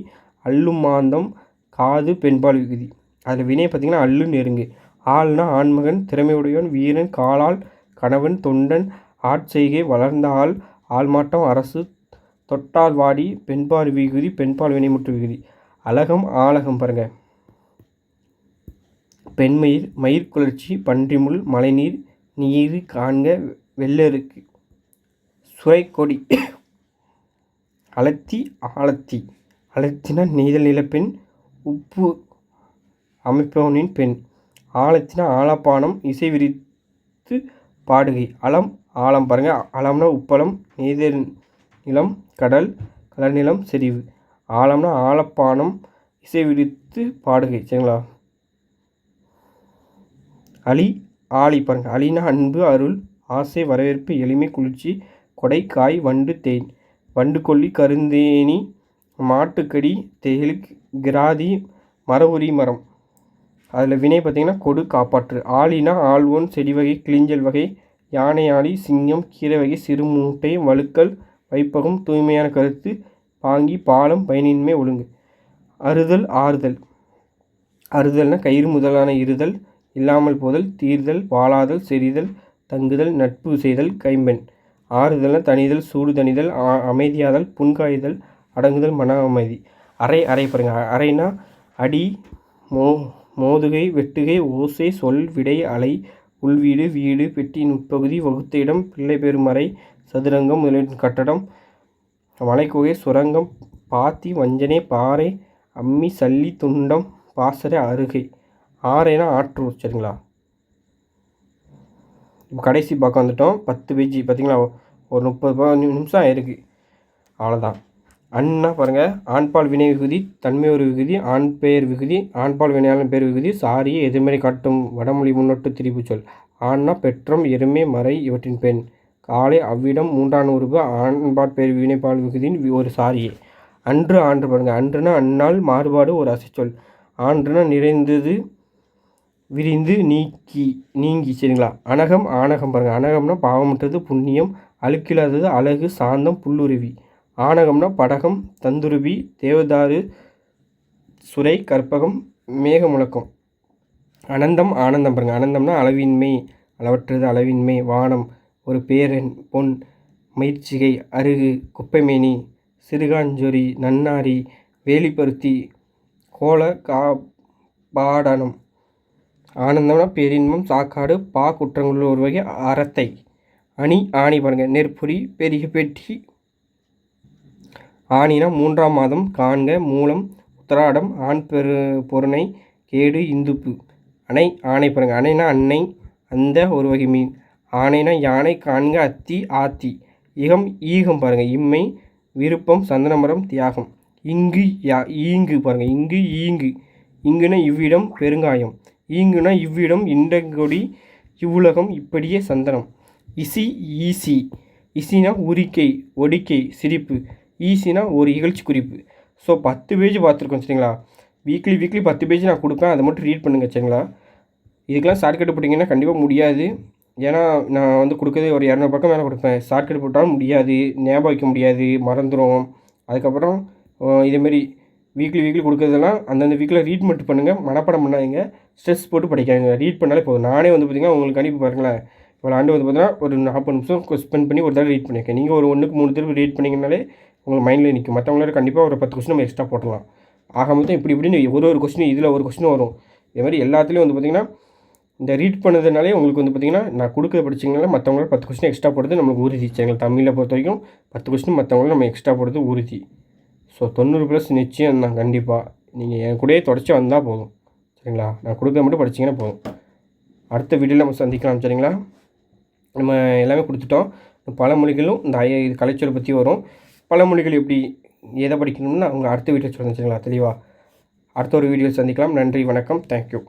அள்ளும் மாந்தம், காது, பெண்பால் விகுதி. அதில் வினை பார்த்திங்கன்னா அல்லு, நெருங்கு. ஆள்னா ஆண்மகன், திறமையுடையவன், வீரன், காலால், கணவன், தொண்டன், ஆட்செய்கை, வளர்ந்த ஆள், ஆள்மாட்டம், அரசு, தொட்டால் வாடி, பெண்பால் விகுதி, பெண்பால் வினைமுற்று விகுதி. அலகம் ஆலகம் பாருங்கள். பெண்மயிர், மயிர்குளர்ச்சி, பன்றிமுள், மழைநீர், நீர், காண்க, வெள்ளெருக்கு, சுரைக்கொடி. அலத்தி ஆலத்தி. அலத்தினா நெய்தல் நிலப்பெண், உப்பு அமைப்பவனின் பெண். ஆலத்தினா ஆலப்பானம், இசை விரித்து பாடுகை. அலம் ஆலம் பாருங்கள். அலம்னா உப்பளம், நெய்தல் நிலம், கடல், கலர்நிலம், செறிவு. ஆலம்னா ஆலப்பானம், இசை விரித்து பாடுகை. சரிங்களா? அலி ஆழி பாருங்கள். அழினா அன்பு, அருள், ஆசை, வரவேற்பு, எளிமை, குளிர்ச்சி, கொடை, காய், வண்டு, தேன், வண்டு கொல்லி, கருந்தேனி, மாட்டுக்கடி, தேயிலை, கிராதி, மரவுரி மரம். அதில் வினை பார்த்திங்கன்னா கொடு, காப்பாற்று. ஆழினா ஆழ்வோன், செடி வகை, கிளிஞ்சல் வகை, யானை, ஆழி, சிங்கம், கீரை வகை, சிறு மூட்டை, வழுக்கல், வைப்பகம், தூய்மையான கருத்து, பாங்கி, பாலம், பயனின்மை, ஒழுங்கு. அறுதல், ஆறுதல். அறுதல்னா கயிறு முதலான இருதல், இல்லாமல் போதல், தீர்தல், வாழாதல், செறிதல், தங்குதல், நட்பு செய்தல், கைம்பெண். ஆறுதல்னா தணிதல், சூடு தணிதல், அமைதியாதல், புன்காய்தல், அடங்குதல், மன அமைதி. அறை அறை பாருங்கள். அறைனா அடி, மோதுகை, வெட்டுகை, ஓசை, சொல், விடை, அலை, உள்வீடு, வீடு, பெட்டியின் உட்பகுதி, வகுத்த இடம், பிள்ளை பெறும் அறை, சதுரங்கம், முதலின் கட்டடம், மலைக்குகை, சுரங்கம், பாத்தி, வஞ்சனை, பாறை, அம்மி, சல்லி, துண்டம், பாசறை, அருகை. ஆறைனா ஆற்றூர். சரிங்களா? இப்போ கடைசி பக்கம் வந்துட்டோம். 10 பேஜ் பார்த்திங்களா? ஒரு 30 நிமிஷம் ஆயிருக்கு. அவ்வளோதான். அண்ணா பாருங்கள். ஆண்பால் வினை விகுதி, தன்மை ஒரு விகுதி, ஆண் பெயர் விகுதி, ஆண்பால் வினையாளன் பெயர் விகுதி, சாரியை எதிர்மறை காட்டும் வடமொழி முன்னொட்டு திரிபு சொல். ஆண்னா பெற்றம், எருமை, மறை, இவற்றின் பெண். காலை, அவ்விடம், மூன்றாம் உருவு, ஆண்பால் பெயர் வினைப்பால் விகுதியின் ஒரு சாரியை. அன்று ஆண்டு பாருங்கள். அன்றுனா அந்நாள், மாறுபாடு, ஒரு அசைச்சொல். ஆண்டுனா நிறைந்தது, விரிந்து, நீங்கி. சரிங்களா? அனகம், ஆனகம் பாருங்கள். அனகம்னா பாவமற்றது, புண்ணியம், அழுக்கில்லாதது, அழகு, சாந்தம், புல்லுருவி. ஆனகம்னா படகம், தந்துருபி, தேவதாரு, சுரை, கற்பகம், மேக முழக்கம். அனந்தம், ஆனந்தம் பாருங்கள். அனந்தம்னா அளவின்மை, அளவற்றது, அளவின்மை. வானம், ஒரு பேரன், பொன், மயிர்ச்சிகை, அருகு, குப்பைமேனி, சிறுகாஞ்சொரி, நன்னாரி, வேலிப்பருத்தி, கோல, பாடனம். ஆனந்தம்னா பேரின்பம், சாக்காடு, பா, குற்றங்களுள் ஒரு வகை, அறத்தை. அணி, ஆணி பாருங்கள். நெற்பொறி, பெரிய பெட்டி. ஆணினா 3ஆம் மாதம், காண்க, மூலம், உத்திராடம், ஆண் பொருணை, கேடு, இந்துப்பு. அணை, ஆணை பாருங்கள். அணைனா அன்னை, அந்த, ஒரு வகை மீன். ஆணைனா யானை, காண்க, அத்தி, ஆத்தி. இகம், ஈகம் பாருங்கள். இம்மை, விருப்பம், சந்தனமரம், தியாகம். இங்கு, ஈங்கு பாருங்கள். இங்கு, ஈங்கு. இங்குனா இவ்விடம், பெருங்காயம். ஈங்குனா இவ்விடம், இண்டங்கொடி, இவ்வுலகம், இப்படியே சந்தனம். EC, easy. இசினா உரிக்கை, ஒடிக்கை, சிரிப்பு. ஈஸினா ஒரு இகழ்ச்சி குறிப்பு. ஸோ 10 பேஜ் பார்த்துருக்கோம். சரிங்களா? வீக்லி 10 பேஜ் நான் கொடுப்பேன். அதை மட்டும் ரீட் பண்ணுங்கள். சரிங்களா? இதுக்கெல்லாம் ஷார்ட்கட் போட்டிங்கன்னா கண்டிப்பாக முடியாது. ஏன்னா நான் வந்து கொடுக்குறது ஒரு 200 பக்கம் மேலே கொடுப்பேன். ஷார்ட்கட் போட்டாலும் முடியாது, ஞாபகம் வைக்க முடியாது, மறந்துடும். அதுக்கப்புறம் இதேமாரி வீக்லி கொடுக்குறதெல்லாம் அந்தந்த வீக்கில் ரீட் மட்டும் பண்ணுங்கள். மனப்பாடம் பண்ணாதீங்க, ஸ்ட்ரெஸ் போட்டு படிக்காதீங்க. ரீட் பண்ணாலே போதும். நானே வந்து பார்த்திங்கன்னா உங்களுக்கு அனுப்பி பாருங்களேன். இப்போ ஆண்டு வந்து பார்த்தீங்கன்னா ஒரு 40 நிமிஷம் ஸ்பெண்ட் பண்ணி ஒரு தடவை ரீட் பண்ணியிருக்கேன். நீங்கள் ஒரு 1க்கு 3 தடவை ரீட் பண்ணிங்கனாலே உங்களுக்கு மைண்டில் நிற்கும். மற்றவங்களோட கண்டிப்பாக ஒரு 10 கொஸ்டின் நம்ம எக்ஸ்ட்ரா போட்டலாம். ஆக மொத்தம் இப்படின்னு ஒரு கொஸ்டின் இதில் ஒரு கொஸ்டின் வரும். இதே மாதிரி எல்லாத்துலேயும் வந்து பார்த்திங்கன்னா இந்த ரீட் பண்ணதுனாலே உங்களுக்கு வந்து பார்த்திங்கன்னா நான் கொடுக்க படிச்சிங்கனால மற்றவங்களோட 10 கொஸ்டின் எக்ஸ்ட்ரா போடுறது நம்மளுக்கு உறுதி. சரிங்களா? தமிழில் பொறுத்த வரைக்கும் 10 கொஸ்டின் மற்றவங்களும் நம்ம எக்ஸ்ட்ரா போடுறது உறுதி. ஸோ 90+ நிச்சயம் தான். கண்டிப்பாக நீங்கள் என் கூடயே தொடச்சி வந்தால் போதும். சரிங்களா? நான் கொடுக்க மட்டும் படிச்சிங்கன்னா போதும். அடுத்த வீடியோவில் நம்ம சந்திக்கலாம். சரிங்களா? நம்ம எல்லாமே கொடுத்துட்டோம். பழமொழிகளும் இந்த இது கலைச்சொல் பற்றி வரும். பழமொழிகள் எப்படி எதை படிக்கணும்னு அவங்க அடுத்த வீடியோ சொல்லுங்கள். சரிங்களா? தெளிவாக அடுத்த ஒரு வீடியோ சந்திக்கலாம். நன்றி, வணக்கம், தேங்க்யூ.